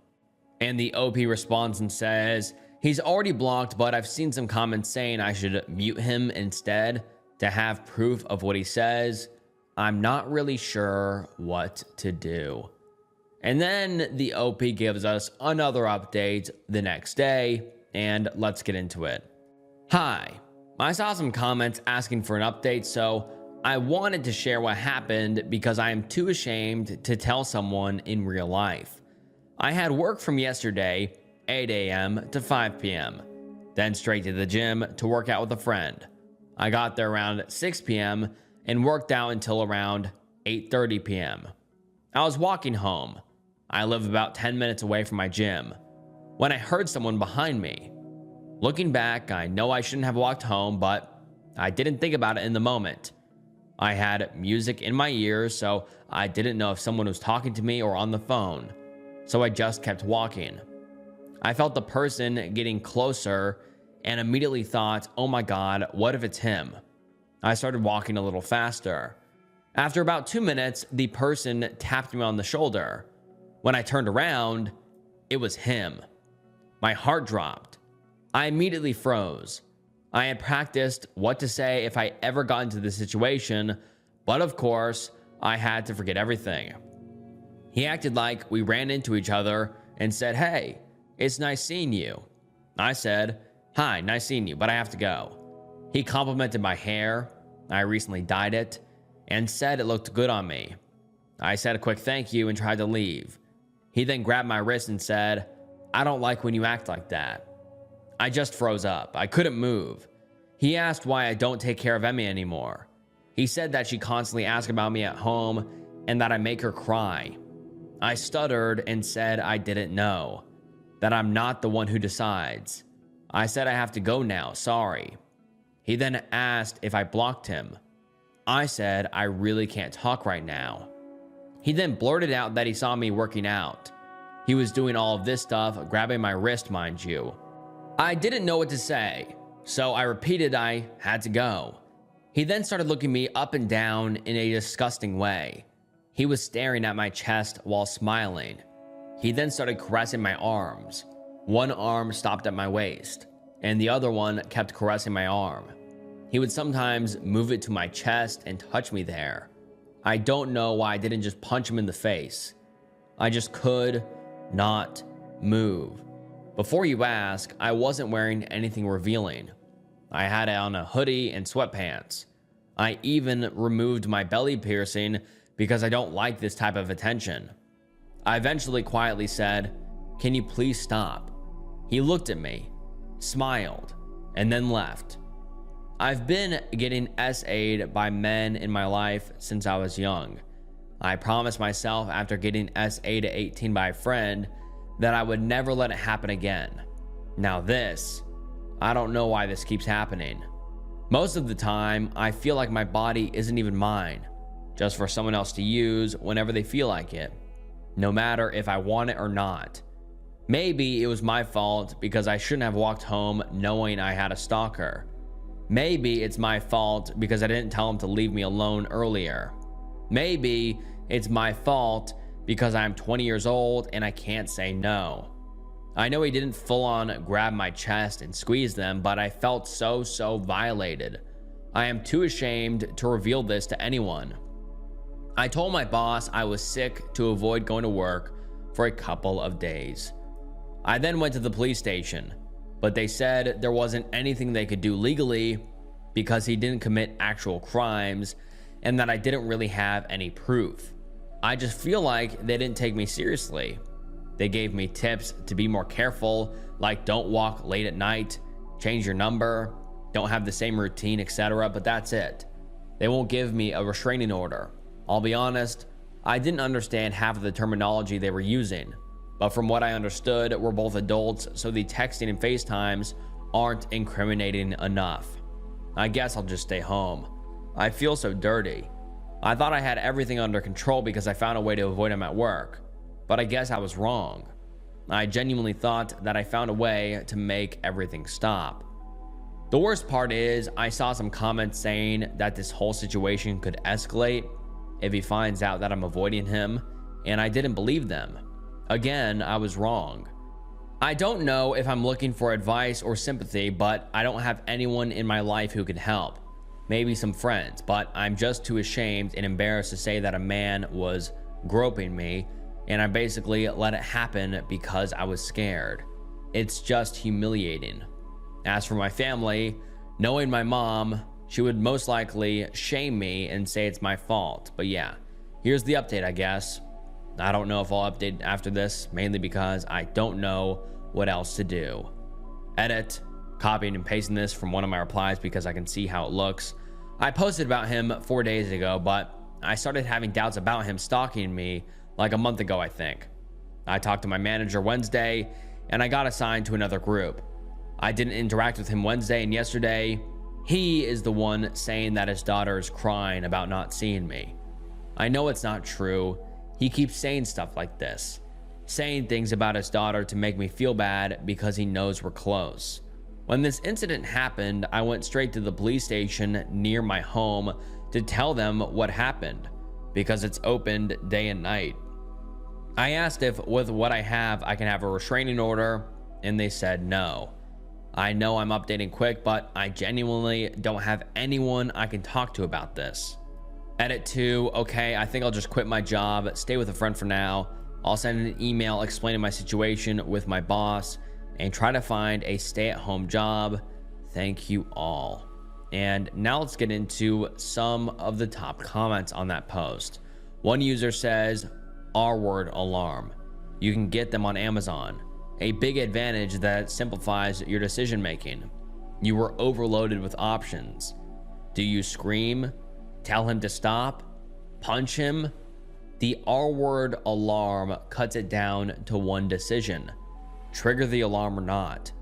And the OP responds and says, he's already blocked, but I've seen some comments saying I should mute him instead to have proof of what he says. I'm not really sure what to do. And then the OP gives us another update the next day, and let's get into it. Hi, I saw some comments asking for an update, so I wanted to share what happened because I am too ashamed to tell someone in real life. I had work from yesterday, 8 a.m. to 5 p.m., then straight to the gym to work out with a friend. I got there around 6 p.m. and worked out until around 8:30 p.m. I was walking home. I live about 10 minutes away from my gym when I heard someone behind me. Looking back, I know I shouldn't have walked home, but I didn't think about it in the moment. I had music in my ears, so I didn't know if someone was talking to me or on the phone, so I just kept walking. I felt the person getting closer and immediately thought, oh my God, what if it's him? I started walking a little faster. After about 2 minutes, the person tapped me on the shoulder. When I turned around, it was him. My heart dropped. I immediately froze. I had practiced what to say if I ever got into this situation, but of course, I had to forget everything. He acted like we ran into each other and said, hey, it's nice seeing you. I said, hi, nice seeing you, but I have to go. He complimented my hair, I recently dyed it, and said it looked good on me. I said a quick thank you and tried to leave. He then grabbed my wrist and said, I don't like when you act like that. I just froze up. I couldn't move. He asked why I don't take care of Emmy anymore. He said that she constantly asks about me at home and that I make her cry. I stuttered and said I didn't know, that I'm not the one who decides. I said I have to go now, sorry. He then asked if I blocked him. I said I really can't talk right now. He then blurted out that he saw me working out. He was doing all of this stuff, grabbing my wrist, mind you. I didn't know what to say, so I repeated I had to go. He then started looking me up and down in a disgusting way. He was staring at my chest while smiling. He then started caressing my arms. One arm stopped at my waist, and the other one kept caressing my arm. He would sometimes move it to my chest and touch me there. I don't know why I didn't just punch him in the face. I just could not move. Before you ask, I wasn't wearing anything revealing. I had on a hoodie and sweatpants. I even removed my belly piercing because I don't like this type of attention. I eventually quietly said, can you please stop? He looked at me, smiled, and then left. I've been getting SA'd by men in my life since I was young. I promised myself after getting SA'd at 18 by a friend that I would never let it happen again. Now this, I don't know why this keeps happening. Most of the time, I feel like my body isn't even mine, just for someone else to use whenever they feel like it, no matter if I want it or not. Maybe it was my fault because I shouldn't have walked home knowing I had a stalker. Maybe it's my fault because I didn't tell him to leave me alone earlier. Maybe it's my fault because I'm 20 years old and I can't say no. I know he didn't full on grab my chest and squeeze them, but I felt so violated. I am too ashamed to reveal this to anyone. I told my boss I was sick to avoid going to work for a couple of days. I then went to the police station, but they said there wasn't anything they could do legally because he didn't commit actual crimes and that I didn't really have any proof. I just feel like they didn't take me seriously. They gave me tips to be more careful, like don't walk late at night, change your number, don't have the same routine, etc., but that's it. They won't give me a restraining order. I'll be honest, I didn't understand half of the terminology they were using, but from what I understood, we're both adults, so the texting and FaceTimes aren't incriminating enough. I guess I'll just stay home. I feel so dirty. I thought I had everything under control because I found a way to avoid him at work, but I guess I was wrong. I genuinely thought that I found a way to make everything stop. The worst part is I saw some comments saying that this whole situation could escalate if he finds out that I'm avoiding him, and I didn't believe them. Again, I was wrong. I don't know if I'm looking for advice or sympathy, but I don't have anyone in my life who could help. Maybe some friends, but I'm just too ashamed and embarrassed to say that a man was groping me, and I basically let it happen because I was scared. It's just humiliating. As for my family, knowing my mom, she would most likely shame me and say it's my fault. But yeah, here's the update, I guess. I don't know if I'll update after this, mainly because I don't know what else to do. Edit, copying and pasting this from one of my replies because I can see how it looks. I posted about him 4 days ago, but I started having doubts about him stalking me like a month ago, I think. I talked to my manager Wednesday, and I got assigned to another group. I didn't interact with him Wednesday, and yesterday, he is the one saying that his daughter is crying about not seeing me. I know it's not true. He keeps saying stuff like this, saying things about his daughter to make me feel bad because he knows we're close. When this incident happened, I went straight to the police station near my home to tell them what happened because it's opened day and night. I asked if with what I have, I can have a restraining order, and they said no. I know I'm updating quick, but I genuinely don't have anyone I can talk to about this. Edit 2, okay, I think I'll just quit my job, stay with a friend for now. I'll send an email explaining my situation with my boss and try to find a stay-at-home job. Thank you all. And now let's get into some of the top comments on that post. One user says, R-word alarm. You can get them on Amazon. A big advantage that simplifies your decision making. You were overloaded with options. Do you scream? Tell him to stop? Punch him? The R-word alarm cuts it down to one decision. Trigger the alarm or not.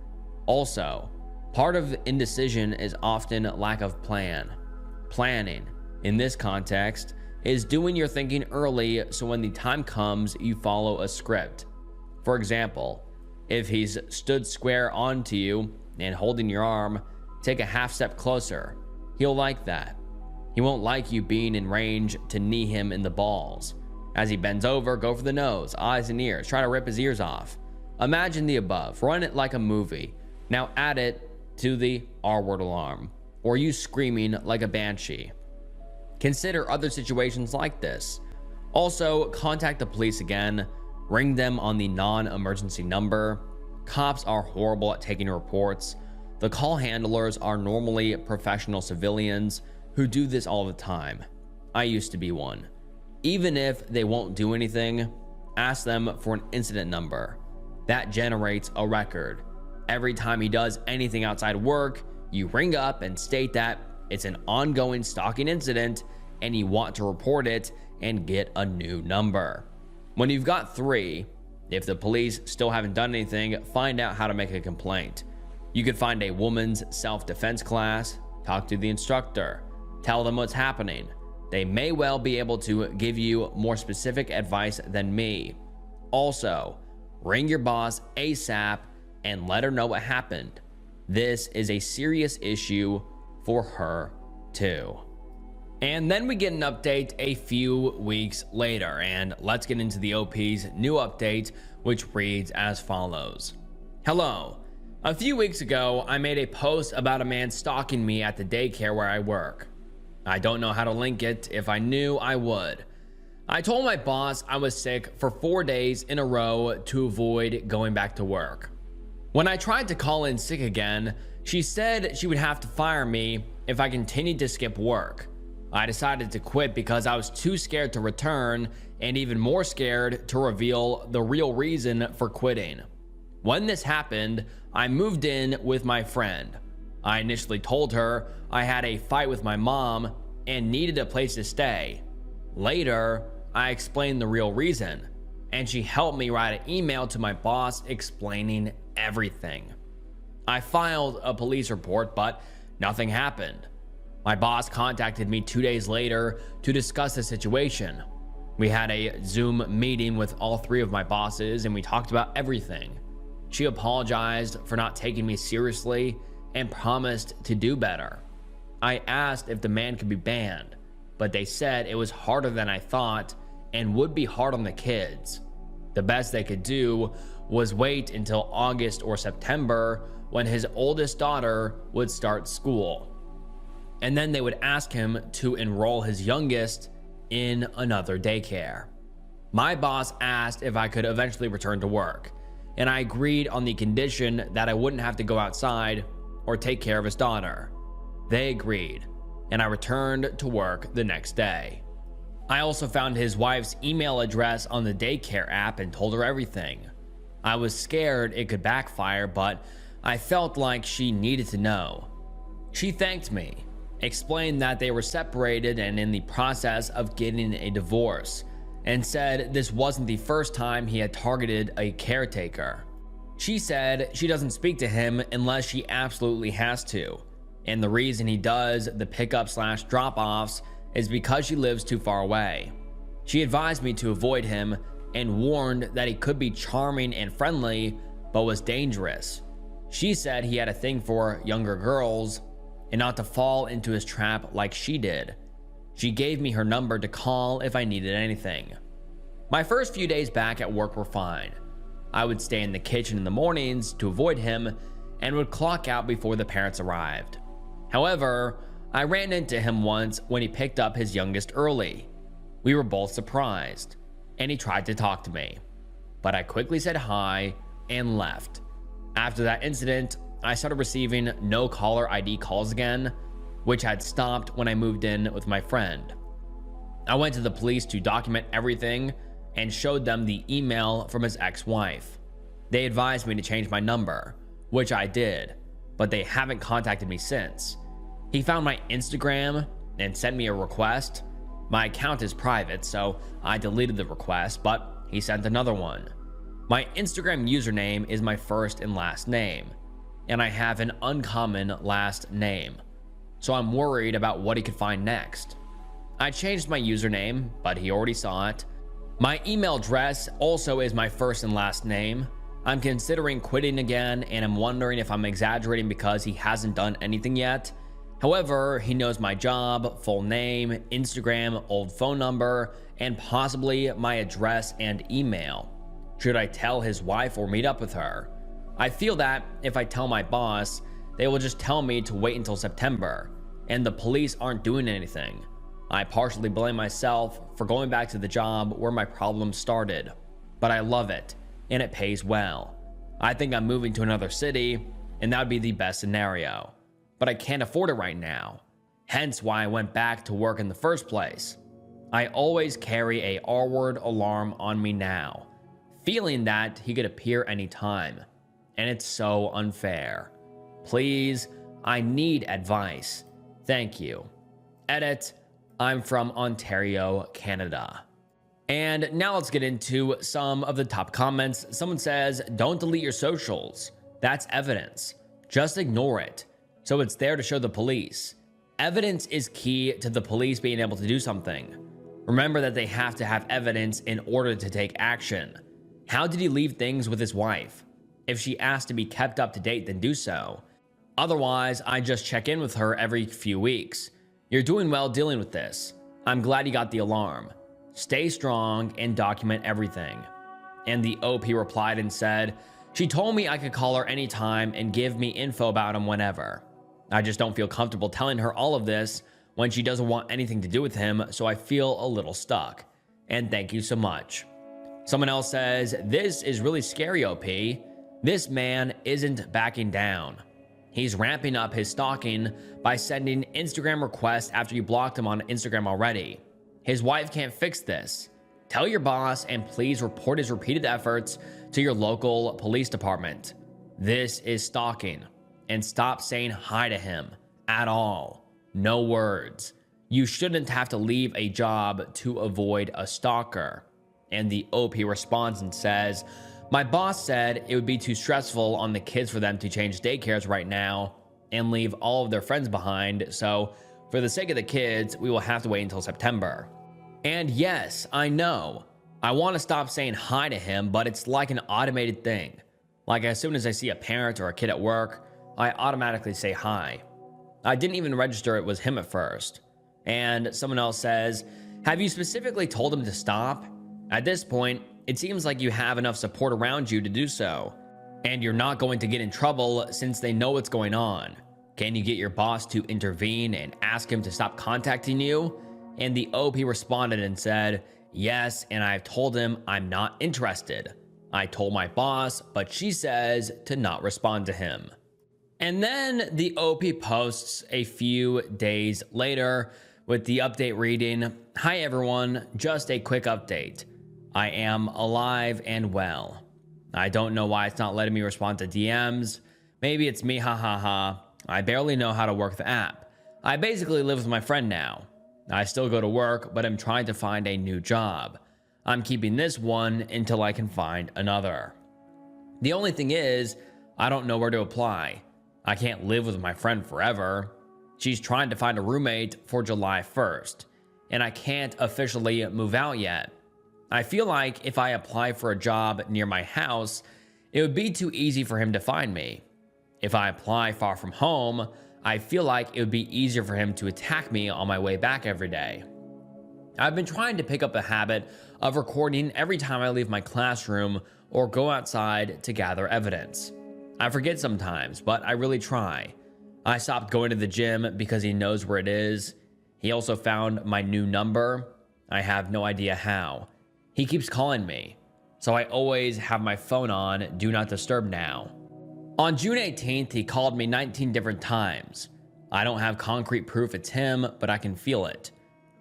Also, part of indecision is often lack of planning. In this context, is doing your thinking early so when the time comes, you follow a script. For example, if he's stood square onto you and holding your arm, take a half step closer. He'll like that. He won't like you being in range to knee him in the balls. As he bends over, go for the nose, eyes and ears. Try to rip his ears off. Imagine the above. Run it like a movie. Now add it to the R-word alarm, or you screaming like a banshee. Consider other situations like this. Also, contact the police again. Ring them on the non-emergency number. Cops are horrible at taking reports. The call handlers are normally professional civilians who do this all the time. I used to be one. Even if they won't do anything, ask them for an incident number. That generates a record. Every time he does anything outside work, you ring up and state that it's an ongoing stalking incident and you want to report it and get a new number. When you've got 3, if the police still haven't done anything, find out how to make a complaint. You could find a woman's self-defense class, talk to the instructor, tell them what's happening. They may well be able to give you more specific advice than me. Also, ring your boss ASAP and let her know what happened. This is a serious issue for her too. And then we get an update a few weeks later, and let's get into the OP's new update, which reads as follows. Hello. A few weeks ago, I made a post about a man stalking me at the daycare where I work. I don't know how to link it. If I knew, I would. I told my boss I was sick for 4 days in a row to avoid going back to work. When I tried to call in sick again, she said she would have to fire me if I continued to skip work. I decided to quit because I was too scared to return and even more scared to reveal the real reason for quitting. When this happened, I moved in with my friend. I initially told her I had a fight with my mom and needed a place to stay. Later, I explained the real reason, and she helped me write an email to my boss explaining everything. I filed a police report, but nothing happened. My boss contacted me 2 days later to discuss the situation. We had a Zoom meeting with all 3 of my bosses and we talked about everything. She apologized for not taking me seriously and promised to do better. I asked if the man could be banned, but they said it was harder than I thought and would be hard on the kids. The best they could do was wait until August or September when his oldest daughter would start school. And then they would ask him to enroll his youngest in another daycare. My boss asked if I could eventually return to work, and I agreed on the condition that I wouldn't have to go outside or take care of his daughter. They agreed. and I returned to work the next day. I also found his wife's email address on the daycare app and told her everything. I was scared it could backfire, but I felt like she needed to know. She thanked me, explained that they were separated and in the process of getting a divorce, and said this wasn't the first time he had targeted a caretaker. She said she doesn't speak to him unless she absolutely has to, and the reason he does the pickup/drop-offs is because she lives too far away. She advised me to avoid him and warned that he could be charming and friendly, but was dangerous. She said he had a thing for younger girls and not to fall into his trap like she did. She gave me her number to call if I needed anything. My first few days back at work were fine. I would stay in the kitchen in the mornings to avoid him and would clock out before the parents arrived. However, I ran into him once when he picked up his youngest early. We were both surprised, and he tried to talk to me, but I quickly said hi and left. After that incident, I started receiving no caller ID calls again, which had stopped when I moved in with my friend. I went to the police to document everything and showed them the email from his ex-wife. They advised me to change my number, which I did, but they haven't contacted me since. He found my Instagram and sent me a request. My account is private, so I deleted the request, but he sent another one. My Instagram username is my first and last name, and I have an uncommon last name, so I'm worried about what he could find next. I changed my username, but he already saw it. My email address also is my first and last name. I'm considering quitting again, and I'm wondering if I'm exaggerating because he hasn't done anything yet. However, he knows my job, full name, Instagram, old phone number, and possibly my address and email. Should I tell his wife or meet up with her? I feel that if I tell my boss, they will just tell me to wait until September, and the police aren't doing anything. I partially blame myself for going back to the job where my problem started, but I love it, and it pays well. I think I'm moving to another city, and that would be the best scenario, but I can't afford it right now, hence why I went back to work in the first place. I always carry a R-word alarm on me now, feeling that he could appear anytime, and it's so unfair. Please, I need advice. Thank you. Edit, I'm from Ontario, Canada. And now let's get into some of the top comments. Someone says, don't delete your socials. That's evidence. Just ignore it. So it's there to show the police. Evidence is key to the police being able to do something. Remember that they have to have evidence in order to take action. How did he leave things with his wife? If she asked to be kept up to date, then do so. Otherwise, I just check in with her every few weeks. You're doing well dealing with this. I'm glad you got the alarm. Stay strong and document everything. And the OP replied and said, she told me I could call her anytime and give me info about him whenever. I just don't feel comfortable telling her all of this when she doesn't want anything to do with him, so I feel a little stuck. And thank you so much. Someone else says, this is really scary, OP. This man isn't backing down. He's ramping up his stalking by sending Instagram requests after you blocked him on Instagram already. His wife can't fix this. Tell your boss and please report his repeated efforts to your local police department. This is stalking, and stop saying hi to him at all. No words. You shouldn't have to leave a job to avoid a stalker. And the OP responds and says, my boss said it would be too stressful on the kids for them to change daycares right now and leave all of their friends behind, so for the sake of the kids, we will have to wait until September. And yes, I know. I want to stop saying hi to him, but it's like an automated thing. Like as soon as I see a parent or a kid at work, I automatically say hi. I didn't even register it was him at first. And someone else says, have you specifically told him to stop? At this point, it seems like you have enough support around you to do so, and you're not going to get in trouble since they know what's going on. Can you get your boss to intervene and ask him to stop contacting you? And the OP responded and said, yes, and I've told him I'm not interested. I told my boss, but she says to not respond to him. And then the OP posts a few days later with the update reading, "Hi everyone, just a quick update. I am alive and well. I don't know why it's not letting me respond to DMs. Maybe it's me, ha ha ha. I barely know how to work the app. I basically live with my friend now. I still go to work, but I'm trying to find a new job. I'm keeping this one until I can find another. The only thing is, I don't know where to apply. I can't live with my friend forever. She's trying to find a roommate for July 1st, and I can't officially move out yet. I feel like if I apply for a job near my house, it would be too easy for him to find me. If I apply far from home, I feel like it would be easier for him to attack me on my way back every day. I've been trying to pick up a habit of recording every time I leave my classroom or go outside to gather evidence. I forget sometimes, but I really try. I stopped going to the gym because he knows where it is. He also found my new number. I have no idea how. He keeps calling me, so I always have my phone on Do Not Disturb now. On June 18th, he called me 19 different times. I don't have concrete proof it's him, but I can feel it.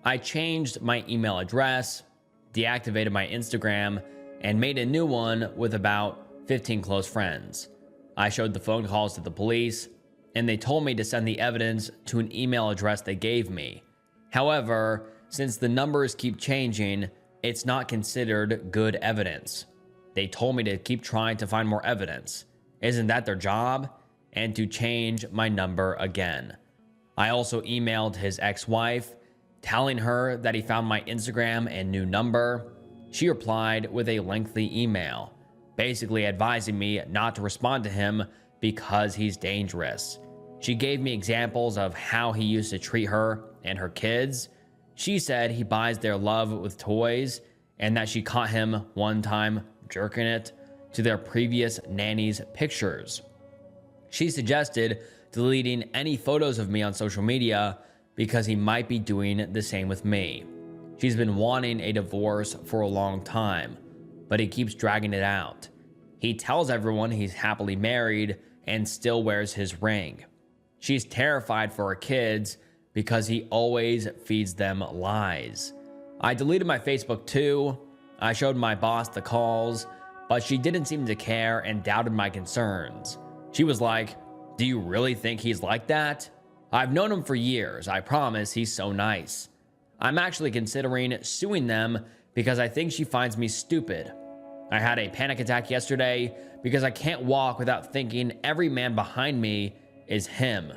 I changed my email address, deactivated my Instagram, and made a new one with about 15 close friends. I showed the phone calls to the police, and they told me to send the evidence to an email address they gave me. However, since the numbers keep changing, it's not considered good evidence. They told me to keep trying to find more evidence. Isn't that their job? And to change my number again. I also emailed his ex-wife, telling her that he found my Instagram and new number. She replied with a lengthy email, basically advising me not to respond to him because he's dangerous. She gave me examples of how he used to treat her and her kids. She said he buys their love with toys and that she caught him one time jerking it to their previous nanny's pictures. She suggested deleting any photos of me on social media because he might be doing the same with me. She's been wanting a divorce for a long time, but he keeps dragging it out. He tells everyone he's happily married and still wears his ring. She's terrified for her kids because he always feeds them lies. I deleted my Facebook too. I showed my boss the calls, but she didn't seem to care and doubted my concerns. She was like, "Do you really think he's like that? I've known him for years. I promise he's so nice." I'm actually considering suing them because I think she finds me stupid. I had a panic attack yesterday because I can't walk without thinking every man behind me is him.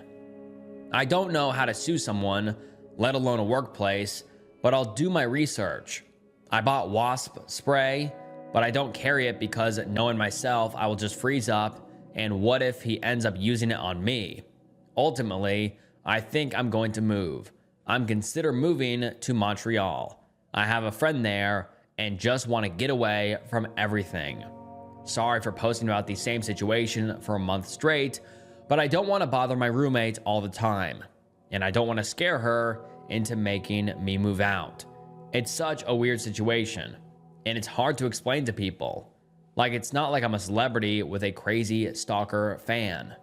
I don't know how to sue someone, let alone a workplace, but I'll do my research. I bought wasp spray, but I don't carry it because knowing myself, I will just freeze up, and what if he ends up using it on me? Ultimately, I think I'm going to move. I'm consider moving to Montreal. I have a friend there and just want to get away from everything. Sorry for posting about the same situation for a month straight, but I don't want to bother my roommate all the time, and I don't want to scare her into making me move out. It's such a weird situation, and it's hard to explain to people. Like, it's not like I'm a celebrity with a crazy stalker fan.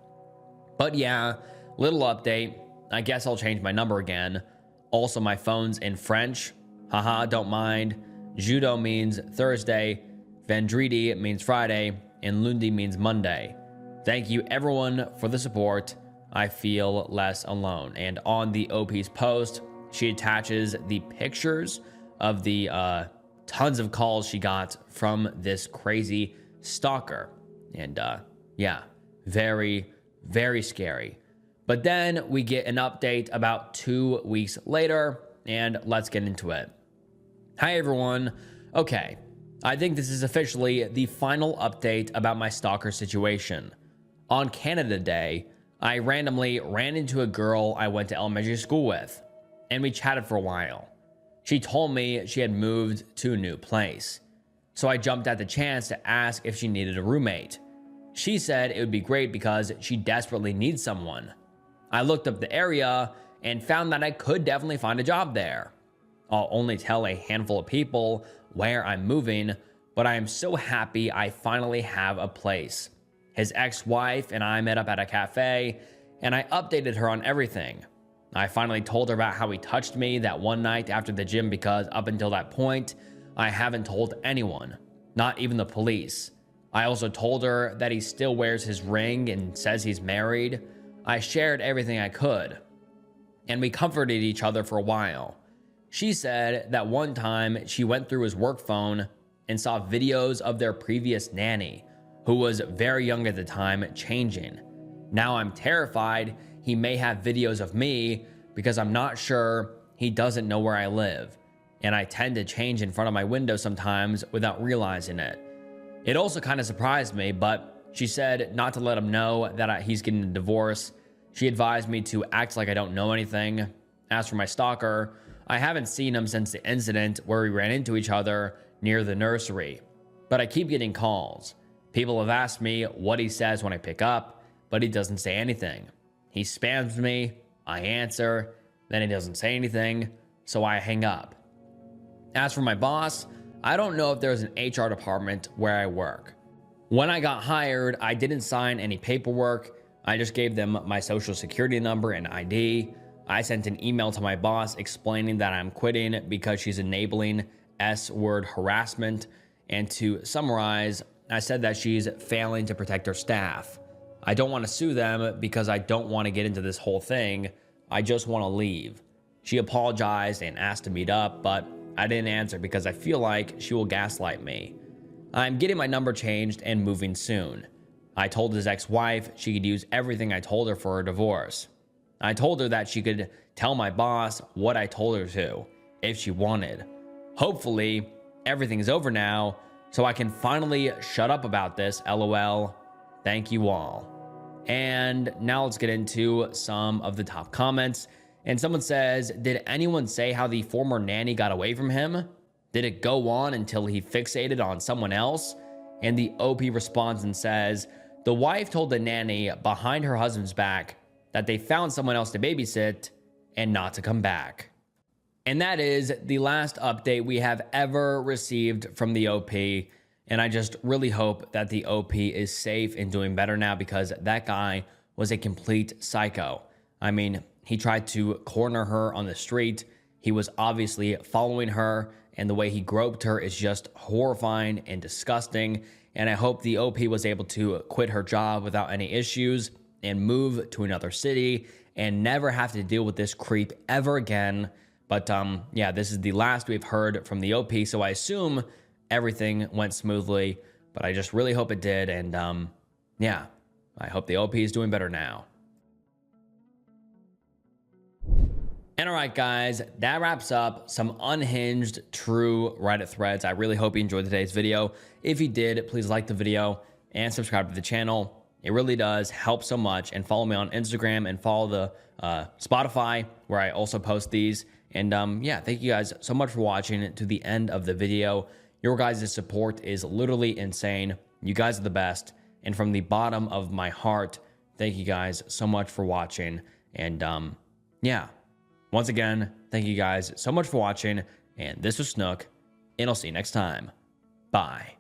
But yeah, little update. I guess I'll change my number again. Also, my phone's in French. Haha, don't mind. Judo means Thursday. Vendredi means Friday. And Lundi means Monday. Thank you everyone for the support. I feel less alone. And on the OP's post, she attaches the pictures of the tons of calls she got from this crazy stalker. And yeah, very, very scary. But then we get an update about 2 weeks later, and let's get into it. Hi everyone. Okay, I think this is officially the final update about my stalker situation. On Canada Day, I randomly ran into a girl I went to elementary school with, and we chatted for a while. She told me she had moved to a new place, so I jumped at the chance to ask if she needed a roommate. She said it would be great because she desperately needs someone. I looked up the area and found that I could definitely find a job there. I'll only tell a handful of people where I'm moving, but I am so happy I finally have a place. His ex-wife and I met up at a cafe, and I updated her on everything. I finally told her about how he touched me that one night after the gym because up until that point, I haven't told anyone, not even the police. I also told her that he still wears his ring and says he's married. I shared everything I could, and we comforted each other for a while. She said that one time she went through his work phone and saw videos of their previous nanny, who was very young at the time, changing. Now I'm terrified he may have videos of me because I'm not sure he doesn't know where I live, and I tend to change in front of my window sometimes without realizing it. It also kind of surprised me, but she said not to let him know that he's getting a divorce. She advised me to act like I don't know anything. As for my stalker, I haven't seen him since the incident where we ran into each other near the nursery, but I keep getting calls. People have asked me what he says when I pick up, but he doesn't say anything. He spams me, I answer, then he doesn't say anything, so I hang up. As for my boss, I don't know if there's an HR department where I work. When I got hired, I didn't sign any paperwork. I just gave them my social security number and ID. I sent an email to my boss explaining that I'm quitting because she's enabling S-word harassment. And to summarize, I said that she's failing to protect her staff. I don't want to sue them because I don't want to get into this whole thing. I just want to leave. She apologized and asked to meet up, but I didn't answer because I feel like she will gaslight me. I'm getting my number changed and moving soon. I told his ex-wife she could use everything I told her for her divorce. I told her that she could tell my boss what I told her to, if she wanted. Hopefully, everything's over now, so I can finally shut up about this, LOL. Thank you all. And now let's get into some of the top comments. And someone says, did anyone say how the former nanny got away from him? Did it go on until he fixated on someone else? And the OP responds and says, the wife told the nanny behind her husband's back that they found someone else to babysit and not to come back. And that is the last update we have ever received from the OP. And I just really hope that the OP is safe and doing better now, because that guy was a complete psycho. I mean, he tried to corner her on the street. He was obviously following her, and the way he groped her is just horrifying and disgusting. And I hope the OP was able to quit her job without any issues and move to another city and never have to deal with this creep ever again. But yeah, this is the last we've heard from the OP, so I assume everything went smoothly, but I just really hope it did. And yeah, I hope the OP is doing better now. And all right, guys, that wraps up some unhinged true Reddit threads. I really hope you enjoyed today's video. If you did, please like the video and subscribe to the channel. It really does help so much. And follow me on Instagram and follow the Spotify, where I also post these. And yeah, thank you guys so much for watching to the end of the video. Your guys' support is literally insane. You guys are the best. And from the bottom of my heart, thank you guys so much for watching. And yeah, once again, thank you guys so much for watching. And this was Snook, and I'll see you next time. Bye.